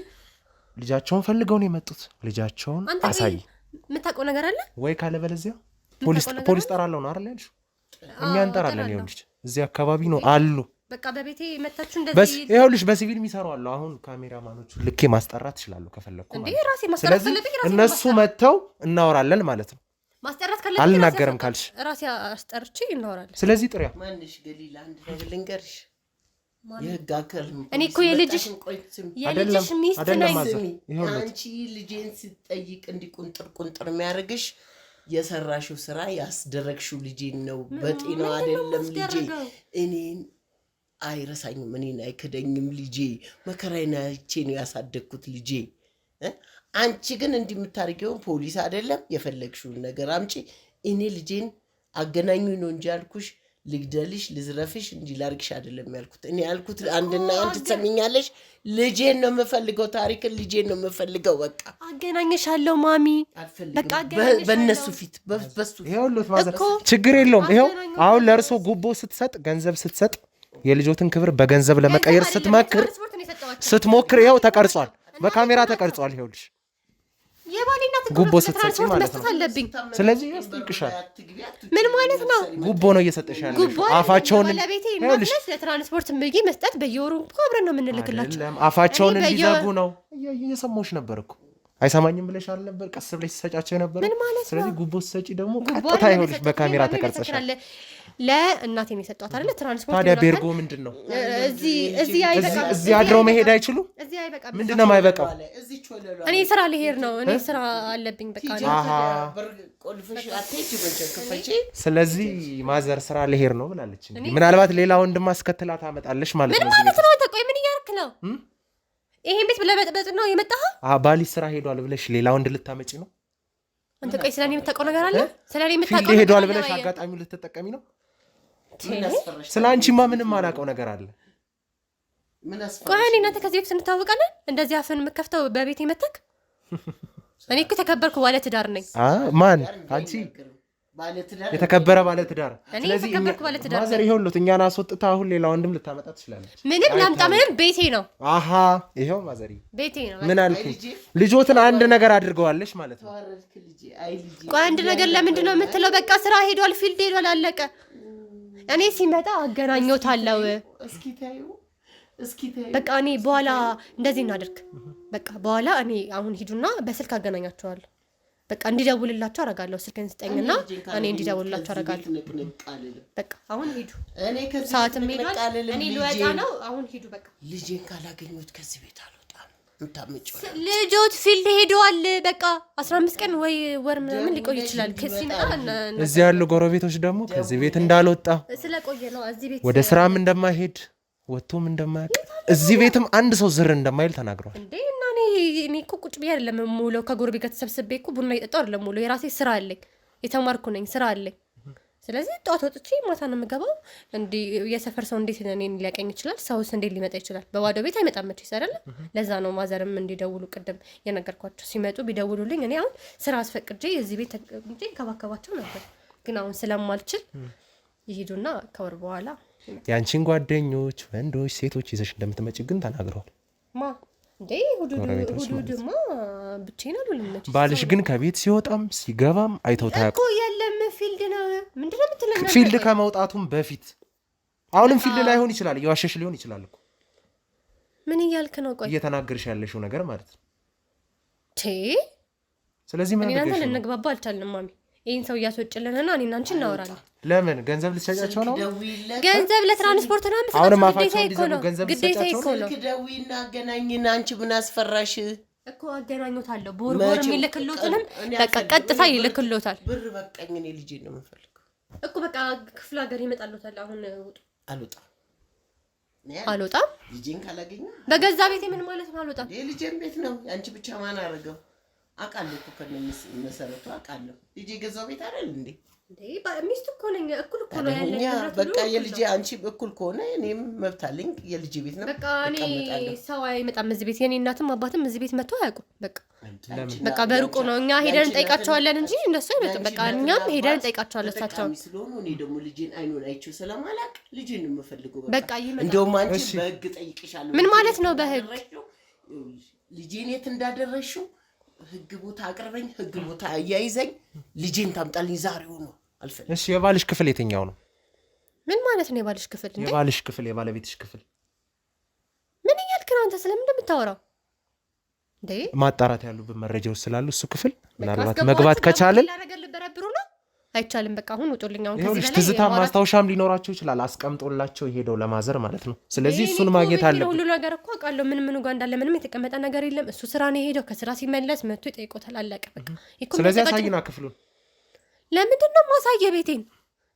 ልጃቸውን ፈልገው ነው የመጡት። ልጃቸውን አሳይ። የምታውቀው ነገር አለ ወይ? ካለ በለዚያ ፖሊስ ጠራለሁ ነው አይደል ያልሽው? እኛ እንጠራለን። ይኸውልሽ እዚህ አካባቢ ነው አሉ። በቃ በቤቴ መታችሁ እንደዚህ ይኸውልሽ በሲቪል የሚሰሩ አሉ። አሁን ካሜራማኖቹ ልኬ ማስጠራት እችላለሁ ከፈለኩ ማለት ነው። ስለዚህ እነሱ መጥተው እናወራለን ማለት ነው። ማስጠራት ካለብኝ አልናገርም ካልሽ ራሴ አስጠርቼ እናወራለን። ስለዚህ ጥሪያ ማንሽ ገሊላ አንድ ነገር ልንገርሽ የህግ አካል እኔ እኮ የልጅሽ ሚስት ነኝ። አንቺ ልጄን ስትጠይቅ እንዲቁንጥር ቁንጥር የሚያደርግሽ የሰራሽው ስራ ያስደረግሽው ልጄን ነው። በጤናው አይደለም ልጄ እኔን አይረሳኝም፣ እኔን አይክደኝም ልጄ። መከራዬን አይቼ ነው ያሳደግኩት ልጄ። አንቺ ግን እንዲህ የምታደርጊውን ፖሊስ አይደለም የፈለግሽውን ነገር አምጪ። እኔ ልጄን አገናኙኝ ነው እንጂ ያልኩሽ ልግደልሽ ልዝረፍሽ እንጂ ላርግሽ አይደለም ያልኩት። እኔ ያልኩት አንድና አንድ ትሰሚኛለሽ፣ ልጄን ነው የምፈልገው፣ ታሪክን ልጄን ነው የምፈልገው። በቃ አገናኘሻለሁ ማሚ፣ በቃ አገናኘሻለሁ በእነሱ ፊት በሱ ይኸውልህ ማዘር ችግር የለውም። ይኸው አሁን ለእርሶ ጉቦ ስትሰጥ ገንዘብ ስትሰጥ የልጆትን ክብር በገንዘብ ለመቀየር ስትሞክር ይኸው ተቀርጿል፣ በካሜራ ተቀርጿል። ይኸውልሽ ጉቦ ስትሰጪ ማለት ነው። ስለዚህ ያስጠይቅሻል። ምን ማለት ነው? ጉቦ ነው እየሰጠሽ ያለሽ። አፋቸውን ለትራንስፖርት ምግብ መስጠት በየወሩ አብረን ነው የምንልክላቸው። አፋቸውን እንዲዘጉ ነው። እየሰማሁሽ ነበር እኮ አይሰማኝም ብለሽ አልነበር? ቀስ ብለሽ ትሰጫቸው ነበር። ስለዚህ ጉቦ ስትሰጪ ደግሞ ቀጥታ ይኸውልሽ በካሜራ ተቀርጸሻል። ለእናቴ ነው የሰጧት አይደለ? ትራንስፖርት ታዲያ ቤርጎ ምንድን ነው? እዚህ አድረው መሄድ አይችሉም? ምንድን ነው የማይበቃው? እኔ ስራ ልሄድ ነው፣ እኔ ስራ አለብኝ። በቃ ስለዚህ ማዘር ስራ ልሄድ ነው ብላለች። ምናልባት ሌላ ወንድም አስከትላ ታመጣለች ማለት ነው። ምን ማለት ነው? ቆይ ምን እያደረክ ነው? ይሄን ቤት ለመጥበጥ ነው የመጣኸው? ባልሽ ስራ ሄዷል ብለሽ ሌላ ወንድ ልታመጪ ነው? አንተ ቆይ ስለኔ የምታውቀው ነገር አለ? ስለኔ የምታውቀው ነገር ሄዷል ብለሽ አጋጣሚው ልትጠቀሚ ነው? ስለ አንቺማ ምንም አላውቀው ነገር አለ። ቆይ እኔ እናንተ ከዚህ በፊት እንታወቃለን? እንደዚህ አፍን የምከፍተው በቤት መተክ? እኔ እኮ ተከበርኩ ባለ ትዳር ነኝ። ማን አንቺ? የተከበረ ባለ ትዳር። ስለዚህ ማዘር ይኸውልህ እኛን አስወጥታ አሁን ሌላ ወንድም ልታመጣ ትችላለች። ምንም ላምጣ ምንም ቤቴ ነው። ይኸው ማዘር ቤቴ ነው። ምን አልኩኝ? ልጆትን አንድ ነገር አድርገዋለሽ ማለት ነው። ቆይ አንድ ነገር ለምንድን ነው የምትለው? በቃ ስራ ሄዷል፣ ፊልድ ሄዷል፣ አለቀ። እኔ ሲመጣ አገናኘውታለሁ። በቃ እኔ በኋላ እንደዚህ እናድርግ። በቃ በኋላ እኔ አሁን ሂዱና በስልክ አገናኛቸዋለሁ። በቃ እንዲደውልላቸው አደርጋለሁ። ስልክን ስጠኝና እኔ እንዲደውልላቸው አደርጋለሁ። በቃ አሁን ሂዱ። ሰዓትም ሄዷል። እኔ ልወጣ ነው። አሁን ሂዱ። በቃ ልጄን ካላገኙት ከዚህ ቤት አልወጣም። ልጆት ፊልድ ሄደዋል። በቃ 15 ቀን ወይ ወር ምን ሊቆይ ይችላል። እዚህ ያሉ ጎረቤቶች ደግሞ ከዚህ ቤት እንዳልወጣ ስለቆየ ነው እዚህ ቤት ወደ ስራም እንደማይሄድ ወጥቶም እንደማያውቅ እዚህ ቤትም አንድ ሰው ዝር እንደማይል ተናግሯል። እንዴ እና እኔ እኮ ቁጭ ብዬ አይደለም የምውለው፣ ከጎረቤት ጋር ተሰብስቤ እኮ ቡና እየጠጣሁ አይደለም የምውለው። የራሴ ስራ አለኝ፣ የተማርኩ ነኝ፣ ስራ አለኝ። ስለዚህ ጠዋት ወጥቼ ማታ ነው የምገባው። እንዲህ የሰፈር ሰው እንዴት እኔን ሊያቀኝ ይችላል? ሰውስ እንዴት ሊመጣ ይችላል? በባዶ ቤት አይመጣም መቼስ አይደለ? ለዛ ነው ማዘርም እንዲደውሉ ቅድም የነገርኳቸው። ሲመጡ ቢደውሉልኝ እኔ አሁን ስራ አስፈቅጄ እዚህ ቤት እንጂ እንከባከባቸው ነበር። ግን አሁን ስለማልችል ይሄዱና ከወር በኋላ ያንቺን ጓደኞች ወንዶች ሴቶች ይዘሽ እንደምትመጪ ግን ተናግረዋል። ማ እንዴ ሁዱማ ብቻዬን አልውልም። ባልሽ ግን ከቤት ሲወጣም ሲገባም አይተው ታያውቁ እኮ የለም ፊልድ ነው። ምንድነው የምትለኝ? ፊልድ ከመውጣቱም በፊት አሁንም ፊልድ ላይሆን ይችላል፣ እየዋሸሽ ሊሆን ይችላል እኮ። ምን እያልክ ነው? ቆይ እየተናገርሽ ያለሽው ነገር ማለት ነው። ስለዚህ ምን እናንተ ልንግባባ አልቻልንም ማሚ። ይሄን ሰው እያስወጭልንና እኔና አንቺ እናወራለን። ለምን ገንዘብ ልትሰጫቸው ነው? ገንዘብ ለትራንስፖርት ነው የምትሰጣቸው? አሁንም አፋቸውን እንዲዘጉ ገንዘብ ልትሰጫቸው ነው? ደዊና አገናኝና አንቺ ምን አስፈራሽ እኮ? አገናኙታለሁ ቦርቦር የሚልክሎትንም በቃ ቀጥታ ይልክሎታል። ብር በቃኝ። እኔ ልጄን ነው የምፈልገው እኮ በቃ ክፍለ ሀገር ይመጣሉታል። አሁን ውጡ። አልወጣም። ልጄን ካላገኘ በገዛ ቤቴ ምን ማለት ነው? አልወጣም። የልጄን ቤት ነው አንቺ ብቻ ማን አደረገው? አውቃለሁ እኮ ከመሰረቱ አውቃለሁ። ልጄ ገዛው ቤት አይደል እንዴ? ሚስት እኮ ነኝ። እኩል እኮ ነው ያለኝ። በቃ የልጄ አንቺ እኩል ከሆነ እኔም መብት አለኝ። የልጄ ቤት ነው በቃ። እኔ ሰው አይመጣም እዚህ ቤት። የኔ እናትም አባትም እዚህ ቤት መጥተው አያውቁም። በቃ በሩቁ ነው። እኛ ሄደን እንጠይቃቸዋለን እንጂ እነሱ አይመጡም። በቃ እኛም ሄደን እንጠይቃቸዋለን። እሳቸውን ስለሆነ እኔ ደግሞ ልጄን አይኑን አይቼው ስለማላውቅ ልጄን ነው የምፈልገው። በቃ ይመጣ። እንደውም አንቺ በህግ ጠይቅሻለሁ። ምን ማለት ነው በህግ? ልጄን የት እንዳደረሽው ህግ ቦታ አቅርበኝ፣ ህግ ቦታ አያይዘኝ፣ ልጄን ታምጣልኝ ዛሬው ነው። አልፈልግም። እሺ የባልሽ ክፍል የትኛው ነው? ምን ማለት ነው የባልሽ ክፍል? እንዴ የባልሽ ክፍል የባለቤትሽ ክፍል ምን እያልክ ነው አንተ? ስለምን እንደምታወራው እንዴ? ማጣራት ያሉብን መረጃዎች ስላሉ እሱ ክፍል ምናልባት መግባት ከቻልን ያረጋል በረብሩ ነው አይቻልም። በቃ አሁን ውጡልኝ። አሁን ከዚህ በላይ ትዝታ ማስታወሻም ሊኖራቸው ይችላል አስቀምጦላቸው የሄደው ለማዘር ማለት ነው። ስለዚህ እሱን ማግኘት አለበት። ሁሉ ነገር እኮ አውቃለሁ። ምን ጋር እንዳለ ምንም የተቀመጠ ነገር የለም። እሱ ስራ ነው የሄደው። ከስራ ሲመለስ መጥቶ ይጠይቆታል። አለቀ በቃ። ስለዚህ አሳይና ክፍሉን። ለምንድን ነው ማሳየ ቤቴን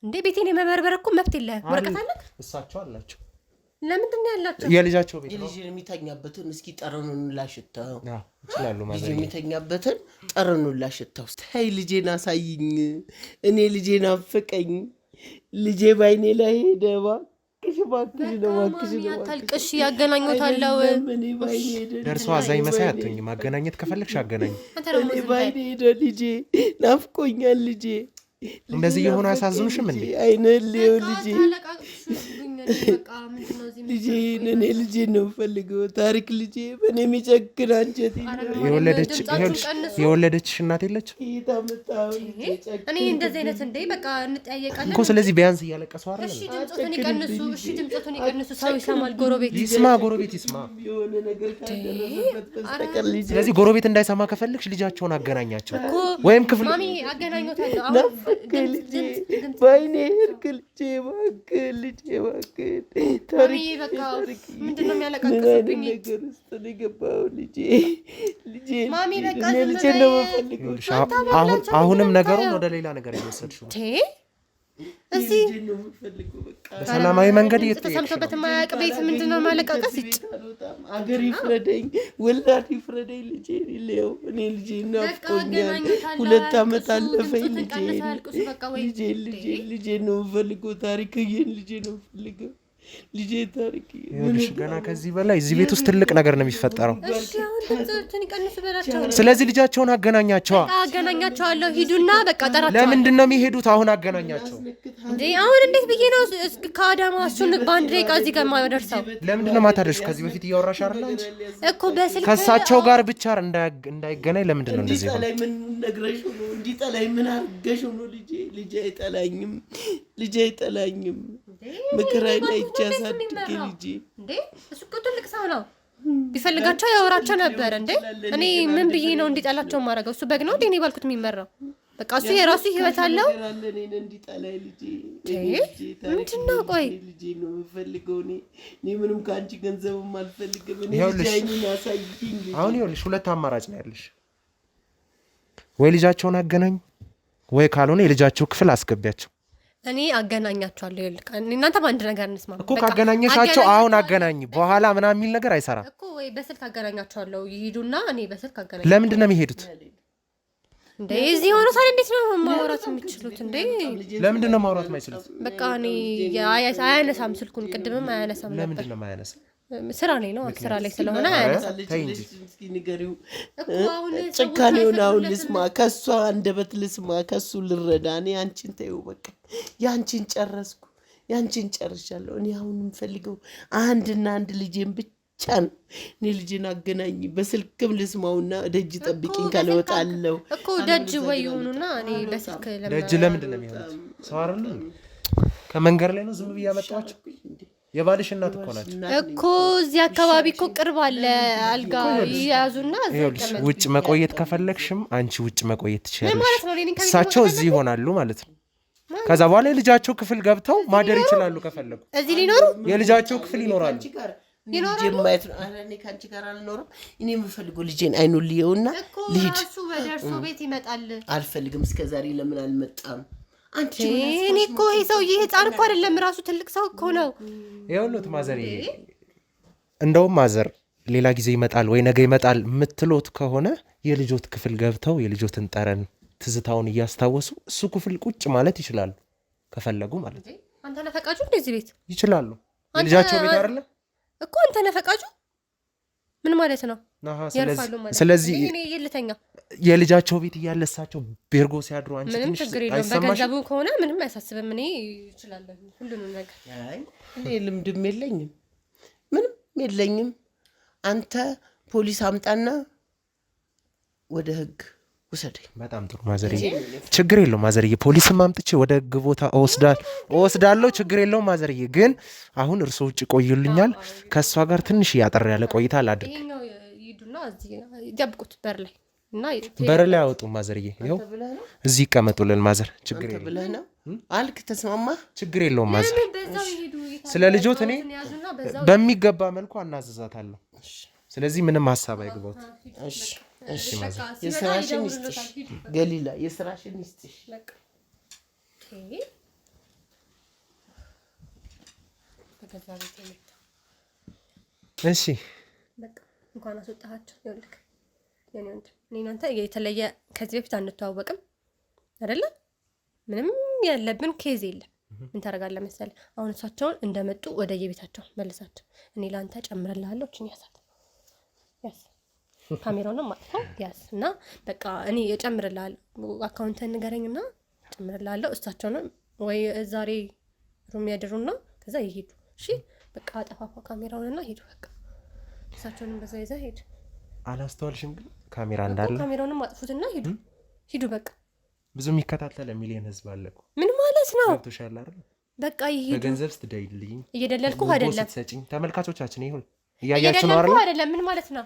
እንዴ? ቤቴን የመበርበር እኮ መብት የለህም። ወረቀት አለ እሳቸው አላቸው። ለምንድን ነው ያላቸው? የልጃቸው ቤት ነው። የልጅ የሚተኛበትን እስኪ ጠረኑን ላሽታው ይችላሉ ማለት ነው። የሚተኛበትን ጠረኑን ላሽታው። ታይ ልጄን አሳይኝ። እኔ ልጄን አፈቀኝ። ልጄ ባይኔ ላይ ሄደ። እባክሽ ነው አታልቅሽ። ያገናኙታለው ደርሶ አዛኝ መሳይ አትሁኝ። ማገናኘት ከፈለግሽ አገናኝ። እኔ ባይኔ ሄደ። ልጄ ናፍቆኛል። ልጄ እንደዚህ የሆነ አያሳዝኑሽም እንዴ? አይነልየው ልጄ ልጄ እኔ ልጄ ነው ፈልገው ታሪክ ልጄ በእኔ የሚጨክን አንጀት የወለደችሽ እናት የለች እኔ እንደዚህ አይነት እንዴ በቃ እንጠያየቃለን እኮ። ስለዚህ ቢያንስ እያለቀሰው አይደል? እሺ ድምጽቱን ይቀንሱ። እሺ ድምጽቱን ይቀንሱ። ሰው ይሰማል። ጎረቤት ይስማ። የሆነ ነገር ካደረሰበት በስተቀር ልጄ። ስለዚህ ጎረቤት እንዳይሰማ ከፈልግሽ ልጃቸውን አገናኛቸው ወይም ክፍል ማሚ አገናኙታለሁ። አሁን ባይኔ እርክ ልጄ እባክህ ልጄ እባክህ ማሚ በቃ ምንድነው የሚያለቃቅስብኝ? ነገር ውስጥ ነው የገባው ልጄ ማሚ በቃ ልጄ ነው የምፈልገው። አሁንም ነገሩን ወደ ሌላ ነገር እየወሰድሽው እዚህ በሰላማዊ መንገድ ተሰምቶበት የማያውቅ ቤት ምንድነው ማለቃቀስ? አገር ይፍረደኝ፣ ወላድ ይፍረደኝ። ልጄ ሌው እኔ ልጄ ናፍቆኛል። 2 ዓመት አለፈኝ። ልጄ ነው የምፈልገው። ታሪክዬን ልጄ ነው የምፈልገው። ልጄ ታሪክ ገና ከዚህ በላይ እዚህ ቤት ውስጥ ትልቅ ነገር ነው የሚፈጠረው። ስለዚህ ልጃቸውን አገናኛቸዋለሁ። ሂዱና በቃ ጠራቸው። ለምንድን ነው የሚሄዱት? አሁን አገናኛቸው እንዴ! አሁን እንዴት ብዬ ነው ከአዳማ እሱን በአንድ ደቂቃ እዚህ ጋር የማደርሰው? ለምንድን ነው ማታደርሹ? ከዚህ በፊት እያወራሽ አይደል እኮ በስልክ ከእሳቸው ጋር ብቻ እንዳይገናኝ። ለምንድን ነው እንደዚህ ሆነ? ምን ነግረሽ ነው እንዲጠላኝ? ምን አድርገሽ ነው? ልጄ አይጠላኝም። ልጄ አይጠላኝም። መከራዬን አይቼ አሳድጌ ልጄ እንዴ! እሱ እኮ ትልቅ ሰው ነው። ቢፈልጋቸው ያወራቸው ነበር እንዴ። እኔ ምን ብዬ ነው እንዲጠላቸው ማድረገው? እሱ በግ ነው እንዴ? እኔ ባልኩት የሚመራው በቃ እሱ የራሱ ህይወት አለው። ምንድን ነው? ቆይ ልጄ ነው የምፈልገው። እኔ ምንም ከአንቺ ገንዘብም አልፈልግም። እኔ ልጄ አይኑን አሳይኝ። አሁን ይኸውልሽ 2 አማራጭ ነው ያለሽ። ወይ ልጃቸውን አገናኝ፣ ወይ ካልሆነ የልጃቸው ክፍል አስገቢያቸው። እኔ አገናኛቸዋለሁ። ይልቅ እናንተ በአንድ ነገር እንስማ እኮ። ካገናኘሻቸው አሁን አገናኝ፣ በኋላ ምናምን የሚል ነገር አይሰራም እኮ። ወይ በስልክ አገናኛቸዋለሁ። ይሄዱና እኔ በስልክ አገናኝ። ለምንድን ነው የሚሄዱት እንዴ? እዚህ ሆኖ ሳይሆን እንዴት ነው ማውራት የሚችሉት እንዴ? ለምንድን ነው ማውራት የማይችሉት? በቃ እኔ አያነሳም ስልኩን። ቅድምም አያነሳም ነበር። ለምንድን ነው የማያነሳ? ስራ ላይ ነው። ስራ ላይ ስለሆነ አያነሳም። ጭካኔውን አሁን ልስማ፣ ከሷ አንደበት ልስማ፣ ከሱ ልረዳ። እኔ አንቺን ተይው በቃ። ያንቺን ጨረስኩ፣ ያንቺን ጨርሻለሁ። እኔ አሁን የምፈልገው አንድና አንድ ልጄን ብቻ ነው። እኔ ልጄን አገናኝ፣ በስልክም ልስማውና ደጅ ጠብቂኝ ካልወጣለሁ እኮ። ደጅ ወይ ይሁኑና እኔ በስልክ ደጅ ለምንድን ነው የሚሆኑት? ሰው አይደለም ከመንገድ ላይ ነው ዝም ብዬ ያመጣኋቸው። የባልሽ እናት እኮ ናቸው እኮ። እዚህ አካባቢ እኮ ቅርብ አለ። አልጋ ይያዙና ውጭ መቆየት ከፈለግሽም አንቺ ውጭ መቆየት ትችላለሽ። እሳቸው እዚህ ይሆናሉ ማለት ነው። ከዛ በኋላ የልጃቸው ክፍል ገብተው ማደር ይችላሉ ከፈለጉ። እዚህ ሊኖሩ የልጃቸው ክፍል ይኖራሉ። ማየት ነው። እኔ ከአንቺ ጋር አልኖርም። እኔ የምፈልገው ልጄን አይኑን ልየውና ልሂድ። እሱ ወደ እርሶ ቤት ይመጣል። አልፈልግም። እስከዛሬ ለምን አልመጣም? እኔ እኮ ይሄ ሰውዬ ህፃን እኮ አይደለም፣ ራሱ ትልቅ ሰው እኮ ነው። ይኸውልዎት ማዘር፣ እንደውም ማዘር ሌላ ጊዜ ይመጣል ወይ ነገ ይመጣል የምትሎት ከሆነ የልጆት ክፍል ገብተው የልጆትን ጠረን ትዝታውን እያስታወሱ እሱ ክፍል ቁጭ ማለት ይችላሉ ከፈለጉ ማለት ነው። አንተ ነፈቃጁ እንደዚህ ቤት ይችላሉ። የልጃቸው ቤት አይደለም እኮ። አንተ ነፈቃጁ ምን ማለት ነው? ስለዚህ የልጃቸው ቤት እያለ እሳቸው ቤርጎ ሲያድሩ አንቺ ምንም ችግር የለውም። በገንዘቡ ከሆነ ምንም አያሳስብም። እኔ እችላለሁ ሁሉንም ነገር። እኔ ልምድም የለኝም ምንም የለኝም። አንተ ፖሊስ አምጣና ወደ ህግ ውሰደኝ። በጣም ጥሩ ማዘርዬ፣ ችግር የለውም ማዘርዬ። ፖሊስም አምጥቼ ወደ ህግ ቦታ እወስዳለሁ። ችግር የለውም ማዘርዬ። ግን አሁን እርሶ ውጭ ቆዩልኛል። ከእሷ ጋር ትንሽ ያጠር ያለ ቆይታ ላድርግ። ይሄኛው ይዱና እዚህ ይጠብቁት በር ላይ እና በር ላይ አወጡ ማዘርዬ። ይኸው እዚህ ይቀመጡልን ማዘር። ችግር የለውም ብለህ ነው አልክ። ተስማማ። ችግር የለውም ማዘር። ስለ ልጆት እኔ በሚገባ መልኩ አናዝዛታለሁ። ስለዚህ ምንም ሀሳብ አይግባውት። እሺ እሺ ማዘር። የስራሽን ይስጥሽ ገሊላ፣ የስራሽን ይስጥሽ። እሺ በቃ እንኳን አስወጣሃቸው። ይኸውልህ የኔ ወንድ እኔ እናንተ የተለየ ከዚህ በፊት አንተዋወቅም አይደለ? ምንም ያለብን ኬዝ የለም። ምን ታደርጋለህ መሰለህ? አሁን እሳቸውን እንደመጡ ወደ የቤታቸው መልሳቸው። እኔ ላንተ ጨምርልሃለሁ። እቺን ያሳት ያስ ካሜራውንም ማጥፋው ያስ እና በቃ እኔ እጨምርልሃለሁ። አካውንትን ንገረኝና እጨምርልሃለሁ። እሳቸውን ወይ ዛሬ ሩም ያድሩና ከዛ ይሄዱ። እሺ በቃ አጠፋፋ ካሜራውንና ሄዱ። በቃ እሳቸውንም በዛ ይዘህ ሄድ። አላስተዋልሽም ግን ካሜራ እንዳለ? ካሜራውንም አጥፉትና ሄዱ። ሂዱ በቃ ብዙ የሚከታተል ሚሊዮን ህዝብ አለ እኮ። ምን ማለት ነው? ገብቶሻል አይደል? በቃ ይሄዱ። በገንዘብ ስትደይልኝ እየደለልኩህ አይደለም። ስትሰጪኝ ተመልካቾቻችን ይሁን እያያችሁ ነው አይደል? አይደለም ምን ማለት ነው?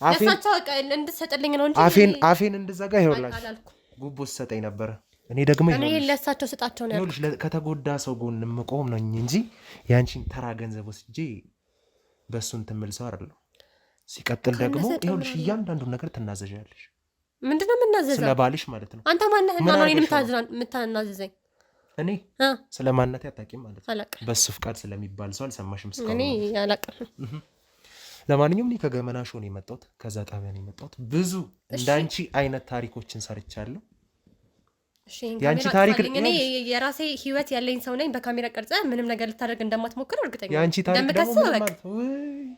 ለሳቸው እንድትሰጥልኝ ነው እንጂ አፌን እንድዘጋ ይኸውላችሁ ጉቦ ስትሰጠኝ ነበረ። እኔ ደግሞ ለሳቸው ስጣቸው ነው ይኸውልሽ ከተጎዳ ሰው ጎን መቆም ነው እንጂ ያንቺን ተራ ገንዘብ ወስጄ በሱ እንትን የምል ሰው አይደለም። ሲቀጥል ደግሞ ይኸውልሽ እያንዳንዱን ነገር ትናዘዣለሽ። ምንድነው የምናዘዘው? ስለ ባልሽ ማለት ነው። አንተ ማነህ እና ነው የምታናዘዘኝ? እኔ ስለ ማንነቴ አታውቂም ማለት ነው። በሱ ፍቃድ ስለሚባል ሰው አልሰማሽም እስካሁን? እኔ አላውቅም። ለማንኛውም እኔ ከገመና ሾው ነው የመጣሁት፣ ከዛ ጣቢያ ነው የመጣሁት። ብዙ እንዳንቺ አይነት ታሪኮችን ሰርቻለሁ። ያንቺ ታሪክ እኔ የራሴ ህይወት ያለኝ ሰው ነኝ። በካሜራ ቀርጸ ምንም ነገር ልታደርግ እንደማትሞክር እርግጠኛ ነኝ። ያንቺ ታሪክ ደግሞ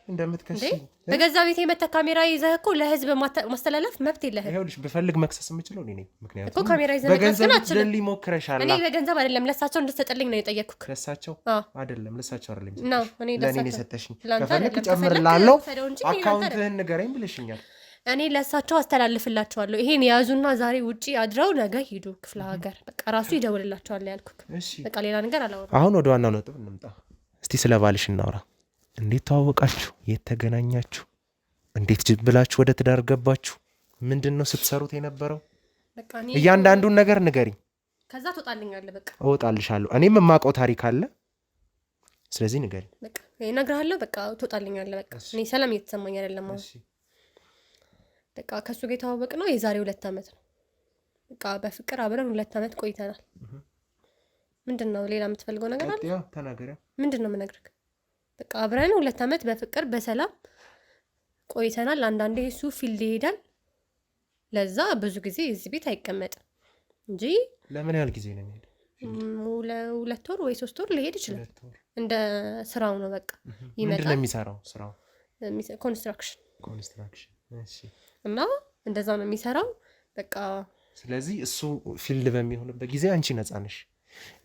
እንደምትከሺ በገዛ ቤቴ መተ ካሜራ ይዘህ እኮ ለህዝብ ማስተላለፍ መብት የለህም። ይኸውልሽ ብፈልግ መክሰስ የምችለው እኔ ነኝ። ምክንያቱም እኮ ካሜራ ይዘህ መክሰስ አትችልም። ለሊ ሞክረሻል። እኔ በገንዘብ አይደለም ለሳቸው እንድትሰጥልኝ ነው የጠየቅኩት። ለሳቸው አይደለም ለሳቸው አይደለም ነው እኔ ለኔ የሰጠሽኝ። ከፈለክ ጨምርላለሁ፣ አካውንትህን ንገረኝ ብለሽኛል። እኔ ለሳቸው አስተላልፍላቸዋለሁ። ይሄን ያዙና ዛሬ ውጪ አድረው ነገ ሂዱ ክፍለ ሀገር። በቃ ራሱ ይደውልላቸዋል ያልኩክ። በቃ ሌላ ነገር አላወራም። አሁን ወደ ዋናው ነጥብ እንምጣ። እስቲ ስለ ባልሽ እናውራ። እንዴት ተዋወቃችሁ? የት ተገናኛችሁ? እንዴት ብላችሁ ወደ ትዳር ገባችሁ? ምንድነው ስትሰሩት የነበረው? በቃ እኔ እያንዳንዱን ነገር ንገሪኝ። ከዛ ትወጣልኛለህ። በቃ እወጣልሻለሁ። እኔም የማውቀው ታሪክ አለ። ስለዚህ ንገሪኝ። በቃ እነግርሃለሁ። በቃ ትወጣልኛለህ። በቃ እኔ ሰላም እየተሰማኝ አይደለም አሁን። በቃ ከሱ ጋር የተዋወቅ ነው የዛሬ 2 ዓመት ነው። በቃ በፍቅር አብረን 2 ዓመት ቆይተናል። ምንድነው ሌላ የምትፈልገው ነገር አለ? ያው ተናገሪያ። ምንድነው የምነግርህ? በቃ አብረን 2 ዓመት በፍቅር በሰላም ቆይተናል። አንዳንዴ እሱ ፊልድ ይሄዳል። ለዛ ብዙ ጊዜ እዚህ ቤት አይቀመጥም እንጂ። ለምን ያህል ጊዜ ነው የሚሄደው? 2 ወር ወይ 3 ወር ሊሄድ ይችላል። እንደ ስራው ነው። በቃ ይመጣል። ምንድነው የሚሰራው ስራው? ኮንስትራክሽን። እሺ። እና እንደዛ ነው የሚሰራው። በቃ ስለዚህ እሱ ፊልድ በሚሆንበት ጊዜ አንቺ ነፃ ነሽ።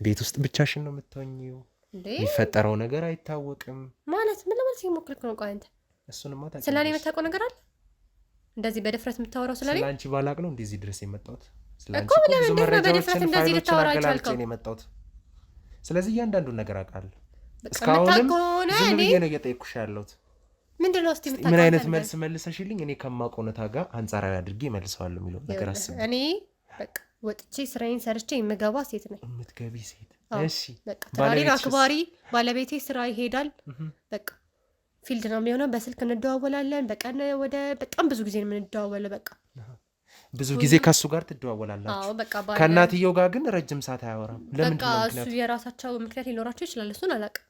ቤት ውስጥ ብቻሽን ነው የምትሆኚው። የሚፈጠረው ነገር አይታወቅም ማለት ምን ለማለት ይሞክርክ ነው? ቆይ አንተ እሱንማ ታውቂያለሽ። ስለኔ የምታውቀው ነገር አለ እንደዚህ በድፍረት የምታወራው? ስለኔ ስለአንቺ ባላቅ ነው እንደዚህ ድረስ የመጣሁት። ስለአንቺ ብዙ መረጃዎችን እንደዚህ ልታወራ ይቻልከው ነው የመጣሁት። ስለዚህ እያንዳንዱን ነገር አውቃለሁ። እስካሁንም ዝም ብዬ ነው እየጠየኩሽ ያለሁት። ምንድነው እስቲ የምታውቀው? ምን አይነት መልስ መልሰሽልኝ እኔ ከማውቀው እውነታ ጋር አንጻራዊ አድርጌ መልሰዋለሁ የሚለው ነገር አስብ። እኔ በቃ ወጥቼ ስራዬን ሰርቼ የምገባ ሴት ነኝ። የምትገቢ ሴት። እሺ። በቃ ታሪክ አክባሪ ባለቤቴ ስራ ይሄዳል። በቃ ፊልድ ነው የሚሆነው። በስልክ እንደዋወላለን። በቀን ወደ በጣም ብዙ ጊዜ የምንደዋወለው። በቃ ብዙ ጊዜ ከሱ ጋር ትደዋወላላችሁ? አዎ። በቃ ከእናትየው ጋር ግን ረጅም ሰዓት አያወራም። ለምን? በቃ እሱ የራሳቸው ምክንያት ሊኖራቸው ይችላል። እሱን አላውቅም።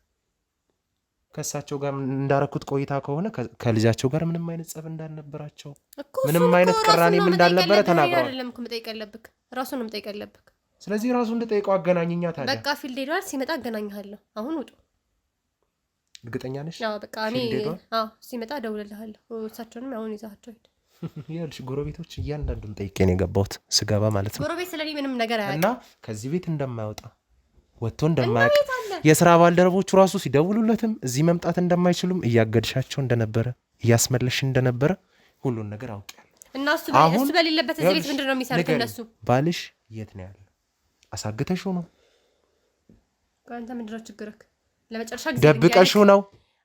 ከእሳቸው ጋር እንዳረኩት ቆይታ ከሆነ ከልጃቸው ጋር ምንም አይነት ጸብ እንዳልነበራቸው ምንም አይነት ቅራኔም እንዳልነበረ ተናግረዋል። አይደለም እኮ መጠየቅ ያለብህ ራሱን ነው መጠየቅ ያለብህ። ስለዚህ ራሱ እንደጠይቀው አገናኝኛ ታዲያ። በቃ ፊልድ ሄዷል። ሲመጣ አገናኝሃለሁ። አሁን ውጡ። እርግጠኛ ነሽ? አዎ። በቃ እኔ ሲመጣ እደውልልሃለሁ። እሳቸውንም አሁን ይዛቸው ሄድ። ይኸውልሽ ጎረቤቶች እያንዳንዱን ጠይቄ ነው የገባሁት ስገባ ማለት ነው። ጎረቤት ስለኔ ምንም ነገር አያውቅም እና ከዚህ ቤት እንደማይወጣ ወጥቶ እንደማያውቅ የስራ ባልደረቦቹ ራሱ ሲደውሉለትም እዚህ መምጣት እንደማይችሉም እያገድሻቸው እንደነበረ እያስመለሽ እንደነበረ ሁሉን ነገር አውቄያለሁ። እና እሱ በሌለበት እዚህ ቤት ምንድነው የሚሰሩት እነሱ? ባልሽ የት ነው ያለው? አሳግተሽው ነው? አንተ ምንድነው ችግርክ? ለመጨረሻ ጊዜ ደብቀሽው ነው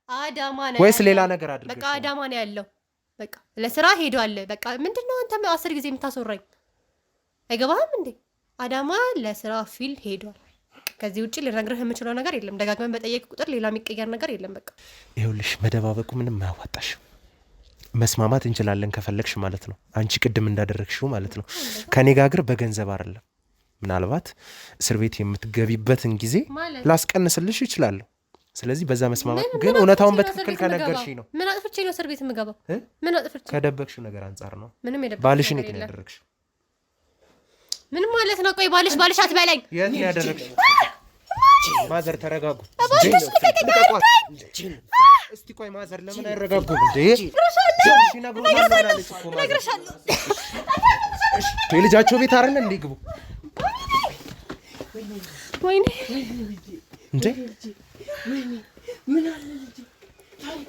አዳማ ነው ወይስ ሌላ ነገር አድርገሽ? በቃ አዳማ ነው ያለው። በቃ ለስራ ሄዷል። በቃ ምንድነው አንተ 10 ጊዜ የምታስወራኝ? አይገባህም እንዴ? አዳማ ለስራ ፊልድ ሄዷል። ከዚህ ውጪ ልነግርህ የምችለው ነገር የለም። ደጋግመን በጠየቅ ቁጥር ሌላ የሚቀየር ነገር የለም። በቃ ይኸውልሽ መደባበቁ ምንም አያዋጣሽም። መስማማት እንችላለን ከፈለግሽ ማለት ነው። አንቺ ቅድም እንዳደረግሽው ማለት ነው። ከኔ ጋር በገንዘብ አይደለም። ምናልባት እስር ቤት የምትገቢበትን ጊዜ ላስቀንስልሽ ይችላለሁ። ስለዚህ በዛ መስማማት ግን እውነታውን በትክክል ከነገርሽኝ ነው። ምን አጥፍቼ ነው እስር ቤት የምገባው? ምን አጥፍቼ? ከደበቅሽው ነገር አንጻር ነው። ምንም የደበቅሽው ባልሽን የት ነው ያደረግሽው? ምን ማለት ነው? ቆይ ባልሽ አትበለኝ። የት ነው ያደረግሽው? ማዘር ተረጋጉ። እስቲ ቆይ ማዘር ለምን አይረጋጉም እንዴ? ልጃቸው ቤት አይደል እንዴ? ግቡ ወይኔ እንዴ!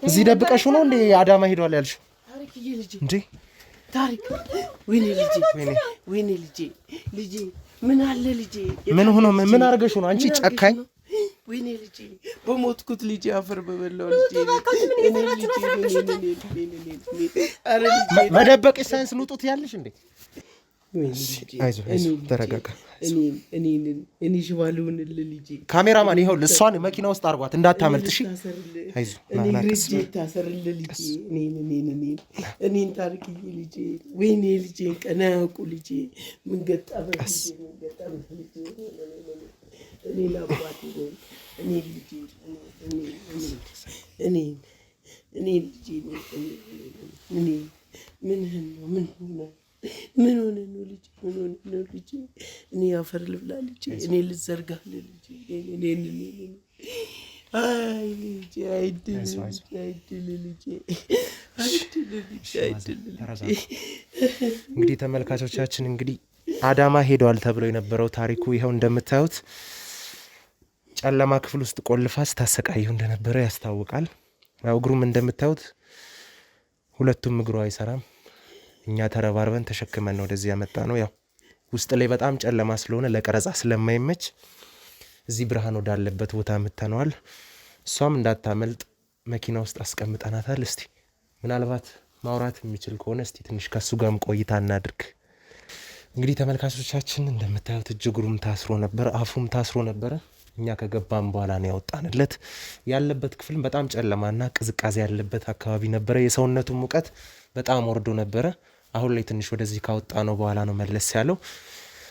እዚህ ደብቀሽው ነው እንዴ አዳማ ሄዷል ያልሽው እንዴ? ታሪክ ወይኔ ልጄ ምን አለ ልጄ? ምን ሆኖ ምን አርገሽ ነው አንቺ ጨካኝ? ወይኔ ልጄ በሞትኩት ልጄ አፈር በበላው ልጄ መደበቅ ሳይንስ ልውጡት ያለሽ እንዴ? አይዞህ ተረጋጋ። እኔ ሽባሉን ልጄ ካሜራማን ይኸው እሷን መኪና ውስጥ አርጓት እንዳታመልጥ። እሺ አይዞህ ናናከስ ታሰርል ልጄ እኔን ታርክዬ ልጄ ወይኔ ልጄ ቀናቁ ልጄ ምን ገጠመ ልጄ እኔ ላባቴ እኔ ልጄ እኔ ልጄ እኔ ምን ሆነ ነው ልጄ? ምን ሆነ ነው ልጄ? እኔ አፈር ልብላ ልጄ? እኔ ልዘርጋህ ልጄ? አይ ልጄ አይድል ልጄ። እንግዲህ ተመልካቾቻችን እንግዲህ አዳማ ሄደዋል ተብሎ የነበረው ታሪኩ ይኸው እንደምታዩት ጨለማ ክፍል ውስጥ ቆልፋ ስታሰቃየው እንደነበረ ያስታውቃል። ያው እግሩም እንደምታዩት ሁለቱም እግሩ አይሰራም። እኛ ተረባርበን ተሸክመን ነው ወደዚህ ያመጣ ነው። ያው ውስጥ ላይ በጣም ጨለማ ስለሆነ ለቀረጻ ስለማይመች እዚህ ብርሃን ወዳለበት ቦታ አምጥተነዋል። እሷም እንዳታመልጥ መኪና ውስጥ አስቀምጠናታል። እስቲ ምናልባት ማውራት የሚችል ከሆነ እስቲ ትንሽ ከሱ ጋርም ቆይታ እናድርግ። እንግዲህ ተመልካቾቻችን እንደምታዩት እግሩም ታስሮ ነበር፣ አፉም ታስሮ ነበረ። እኛ ከገባም በኋላ ነው ያወጣንለት። ያለበት ክፍልም በጣም ጨለማና ቅዝቃዜ ያለበት አካባቢ ነበረ። የሰውነቱ ሙቀት በጣም ወርዶ ነበረ። አሁን ላይ ትንሽ ወደዚህ ካወጣ ነው በኋላ ነው መለስ ያለው።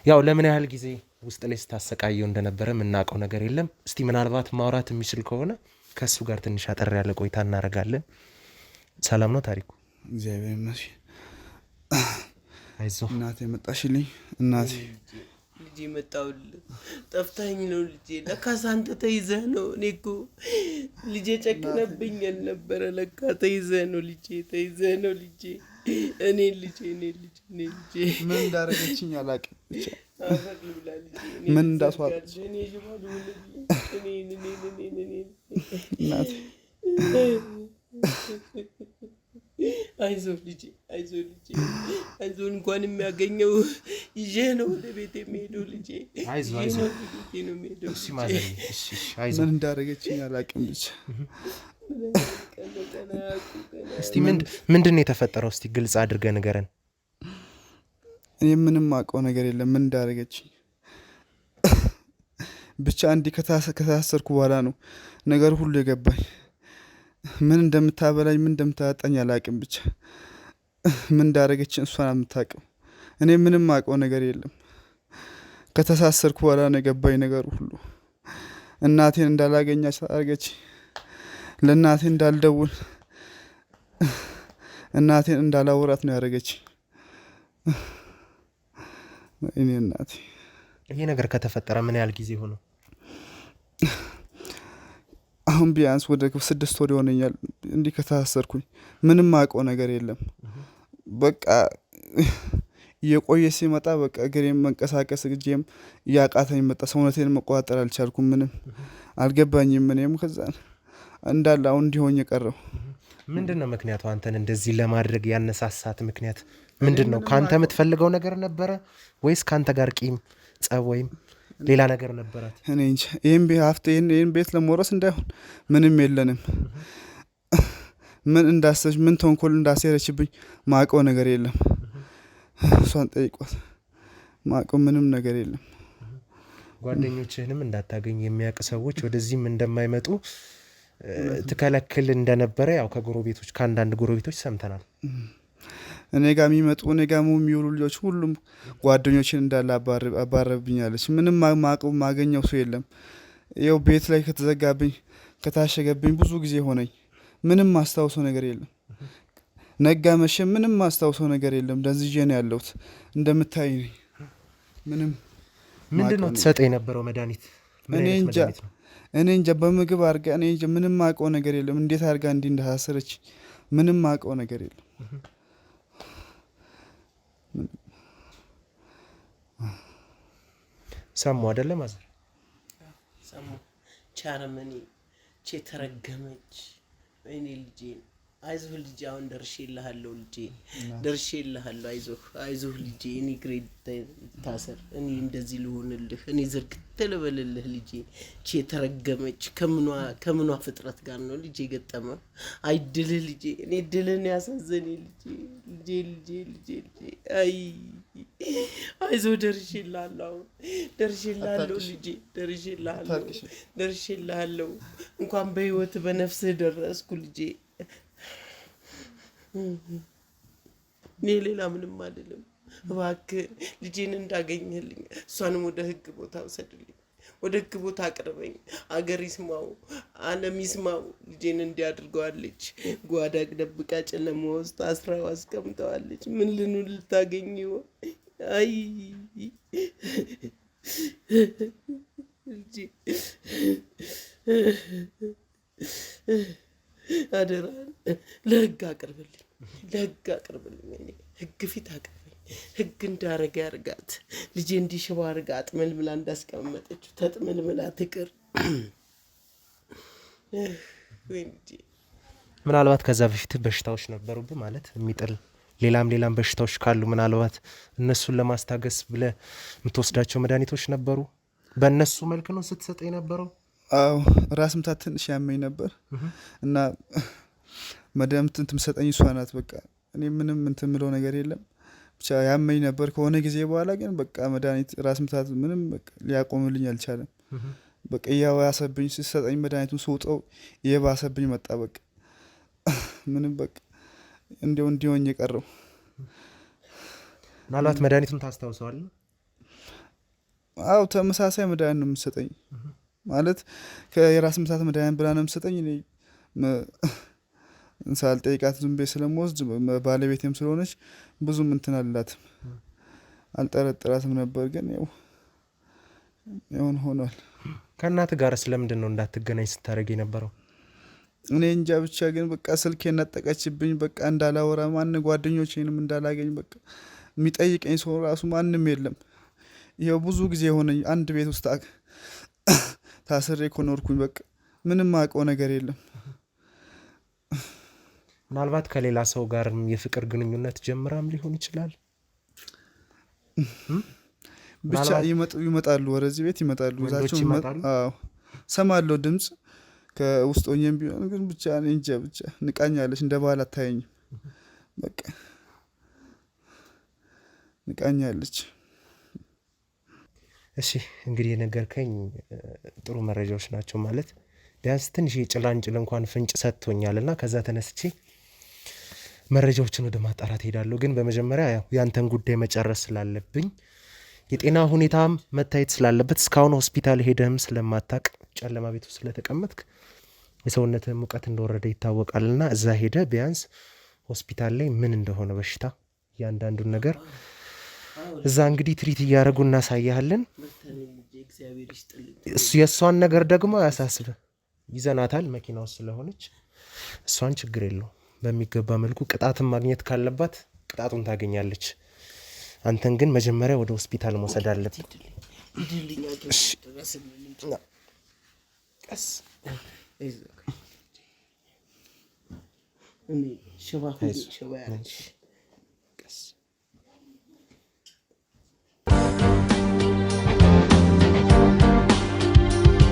ያው ለምን ያህል ጊዜ ውስጥ ላይ ስታሰቃየው እንደነበረ የምናውቀው ነገር የለም። እስቲ ምናልባት ማውራት የሚችል ከሆነ ከሱ ጋር ትንሽ አጠር ያለ ቆይታ እናደርጋለን። ሰላም ነው ታሪኩ? እግዚአብሔር ይመስገን። አይዞህ እናቴ መጣሽልኝ። እናቴ ልጄ መጣሁልህ። ጠፍታኝ ነው ልጄ። ለካስ አንተ ተይዘህ ነው። እኔ እኮ ልጄ ጨክነብኝ ነበረ። ለካ ተይዘህ ነው ልጄ፣ ተይዘህ ነው ልጄ። እኔ ልጄ ምን እንዳደረገችኝ አላውቅም። ብቻ ምን እንዳስዋጠች እናቴ። አይዞህ ልጄ፣ አይዞህ እንኳን የሚያገኘው ይዤ ነው ወደ ቤት የሚሄደው ልጄ። ምን እንዳደረገችኝ አላውቅም። ብቻ እስቲ ምንድን ነው የተፈጠረው? እስቲ ግልጽ አድርገህ ንገረን። እኔ ምንም አውቀው ነገር የለም ምን እንዳደረገችኝ። ብቻ እንዲህ ከታሰርኩ በኋላ ነው ነገር ሁሉ የገባኝ። ምን እንደምታበላኝ ምን እንደምታጠኝ አላውቅም። ብቻ ምን እንዳደረገችኝ እሷን የምታውቀው። እኔ ምንም አውቀው ነገር የለም። ከተሳሰርኩ በኋላ ነው የገባኝ ነገር ሁሉ። እናቴን እንዳላገኛች አደረገች። ለእናቴ እንዳልደውል እናቴን እንዳላወራት ነው ያደረገች። እኔ እናቴ ይሄ ነገር ከተፈጠረ ምን ያህል ጊዜ ሆነው? አሁን ቢያንስ ወደ 6 ወር ይሆነኛል እንዲህ ከታሰርኩኝ። ምንም አውቀው ነገር የለም። በቃ የቆየ ሲመጣ በቃ እግሬም መንቀሳቀስ እጄም እያቃተኝ መጣ። ሰውነቴን መቆጣጠር አልቻልኩም። ምንም አልገባኝም። እኔም ከዛ እንዳለ አሁን እንዲሆን የቀረው ምንድን ነው ምክንያቱ? አንተን እንደዚህ ለማድረግ ያነሳሳት ምክንያት ምንድን ነው? ከአንተ የምትፈልገው ነገር ነበረ ወይስ ከአንተ ጋር ቂም፣ ጸብ ወይም ሌላ ነገር ነበራት? እኔ እንጃ። ይህን ቤት ለመውረስ እንዳይሆን ምንም የለንም። ምን እንዳሰች ምን ተንኮል እንዳሴረችብኝ ማቀው ነገር የለም። እሷን ጠይቋት። ማቀው ምንም ነገር የለም። ጓደኞችህንም እንዳታገኝ የሚያውቅ ሰዎች ወደዚህም እንደማይመጡ ትከለክል እንደነበረ ያው ከጎረቤቶች ከአንዳንድ ጎረቤቶች ሰምተናል። እኔ ጋር የሚመጡ እኔ ጋር የሚውሉ ልጆች ሁሉም ጓደኞችን እንዳለ አባረብኛለች። ምንም ማቀው ማገኘው ሰው የለም። ይኸው ቤት ላይ ከተዘጋብኝ ከታሸገብኝ ብዙ ጊዜ ሆነኝ። ምንም ማስታውሰው ነገር የለም። ነጋ መሸ ምንም ማስታውሰው ነገር የለም። ደንዝጄ ነው ያለሁት እንደምታይ ነኝ። ምንም ምንድነው ተሰጠ የነበረው መድኃኒት? እኔ እንጃ በምግብ አድርጋ እኔ እንጃ ምንም ማቀው ነገር የለም። እንዴት አድርጋ እንዲህ እንዳሳሰረች ምንም ማቀው ነገር የለም። ሰሙ አይደለም ማዘር ሰሙ ቻረመኒ ተረገመች። እኔ ልጄ አይዞህ ልጄ አሁን ደርሼልሃለሁ ልጄ ደርሼልሃለሁ። አይዞህ ልጄ እኔ ግሬድ ታሰር እኔ እንደዚህ ልሆንልህ እኔ ዝርግት ልበልልህ ልጄ። ተረገመች። ከምኗ ፍጥረት ጋር ነው ልጄ ገጠመ? አይድልህ ልጄ እኔ ድልን ያሳዘኔ ልጄ አይ አይዞህ ደርሼልሃለሁ ልጄ ደርሼልሃለሁ። እንኳን በህይወት በነፍስህ ደረስኩ ልጄ። እኔ ሌላ ምንም አይደለም። እባክህ ልጄን እንዳገኘህልኝ እሷንም ወደ ህግ ቦታ ውሰድልኝ። ወደ ህግ ቦታ አቅርበኝ። አገር ይስማው፣ ዓለም ይስማው። ልጄን እንዲያድርገዋለች። ጓዳ ደብቃ ጨለማ ውስጥ አስራው አስቀምጠዋለች። ምን ልኑን ልታገኝ ይሆን? አይ ልጄ አደራ ለህግ አቅርብልኝ። እኔ ህግ ፊት አቅርበኝ። ህግ እንዳረገ ያርጋት። ልጄ እንዲሽባ አርጋ አጥመልምላ እንዳስቀመጠችው ተጥመልምላ ትቅር። ምናልባት ከዛ በፊት በሽታዎች ነበሩብህ ማለት የሚጥል ሌላም በሽታዎች ካሉ ምናልባት እነሱን ለማስታገስ ብለህ የምትወስዳቸው መድኃኒቶች ነበሩ? በእነሱ መልክ ነው ስትሰጠ የነበረው? አዎ ራስ ምታት ትንሽ ያመኝ ነበር እና መድኃኒት ትምሰጠኝ እሷ ናት። በቃ እኔ ምንም እንትን ምለው ነገር የለም። ብቻ ያመኝ ነበር። ከሆነ ጊዜ በኋላ ግን በቃ መድኃኒት ራስ ምታት ምንም በቃ ሊያቆምልኝ አልቻለም። በቃ እያባሰብኝ ሲሰጠኝ መድኃኒቱን ስውጠው እየባሰብኝ መጣ። በቃ ምንም በቃ እንዲሆን የቀረው። ምናልባት መድኃኒቱን ታስታውሰዋለህ? አዎ ተመሳሳይ መድኃኒት ነው የምትሰጠኝ። ማለት የራስ ምታት መድኃኒት ብላ ነው የምትሰጠኝ። እኔ ሳልጠይቃት ዝም ብዬ ስለምወስድ ባለቤቴም ስለሆነች ብዙም እንትን አልላትም፣ አልጠረጥራትም ነበር። ግን ይሁን ሆኗል። ከእናትህ ጋር ስለምንድን ነው እንዳትገናኝ ስታደርግ የነበረው? እኔ እንጃ ብቻ ግን በቃ ስልኬን ነጠቀችብኝ። በቃ እንዳላወራ ማን ጓደኞቼንም እንዳላገኝ በቃ የሚጠይቀኝ ሰው ራሱ ማንም የለም። ይኸው ብዙ ጊዜ የሆነኝ አንድ ቤት ውስጥ ታስሬ ኮኖርኩኝ። በቃ ምንም አውቀው ነገር የለም። ምናልባት ከሌላ ሰው ጋር የፍቅር ግንኙነት ጀምራም ሊሆን ይችላል። ብቻ ይመጣሉ፣ ወደዚህ ቤት ይመጣሉ። አዎ ሰማለሁ ድምፅ ከውስጥ ሆኜም ቢሆን ግን ብቻ እንጃ ብቻ ንቃኛለች። እንደ ባህል አታየኝም። በቃ ንቃኛለች። እሺ እንግዲህ የነገርከኝ ጥሩ መረጃዎች ናቸው። ማለት ቢያንስ ትንሽ ጭላንጭል እንኳን ፍንጭ ሰጥቶኛል እና ከዛ ተነስቼ መረጃዎችን ወደ ማጣራት ሄዳለሁ። ግን በመጀመሪያ ያንተን ጉዳይ መጨረስ ስላለብኝ የጤና ሁኔታም መታየት ስላለበት እስካሁን ሆስፒታል ሄደህም ስለማታቅ ጨለማ ቤቱ ስለተቀመጥክ የሰውነትህ ሙቀት እንደወረደ ይታወቃልና እዛ ሄደህ ቢያንስ ሆስፒታል ላይ ምን እንደሆነ በሽታ እያንዳንዱን ነገር እዛ እንግዲህ ትሪት እያደረጉ እናሳያለን። የእሷን ነገር ደግሞ ያሳስብህ ይዘናታል መኪና ውስጥ ስለሆነች እሷን ችግር የለውም። በሚገባ መልኩ ቅጣትን ማግኘት ካለባት ቅጣቱን ታገኛለች። አንተን ግን መጀመሪያ ወደ ሆስፒታል መውሰድ አለብን። ቀስ ሽባ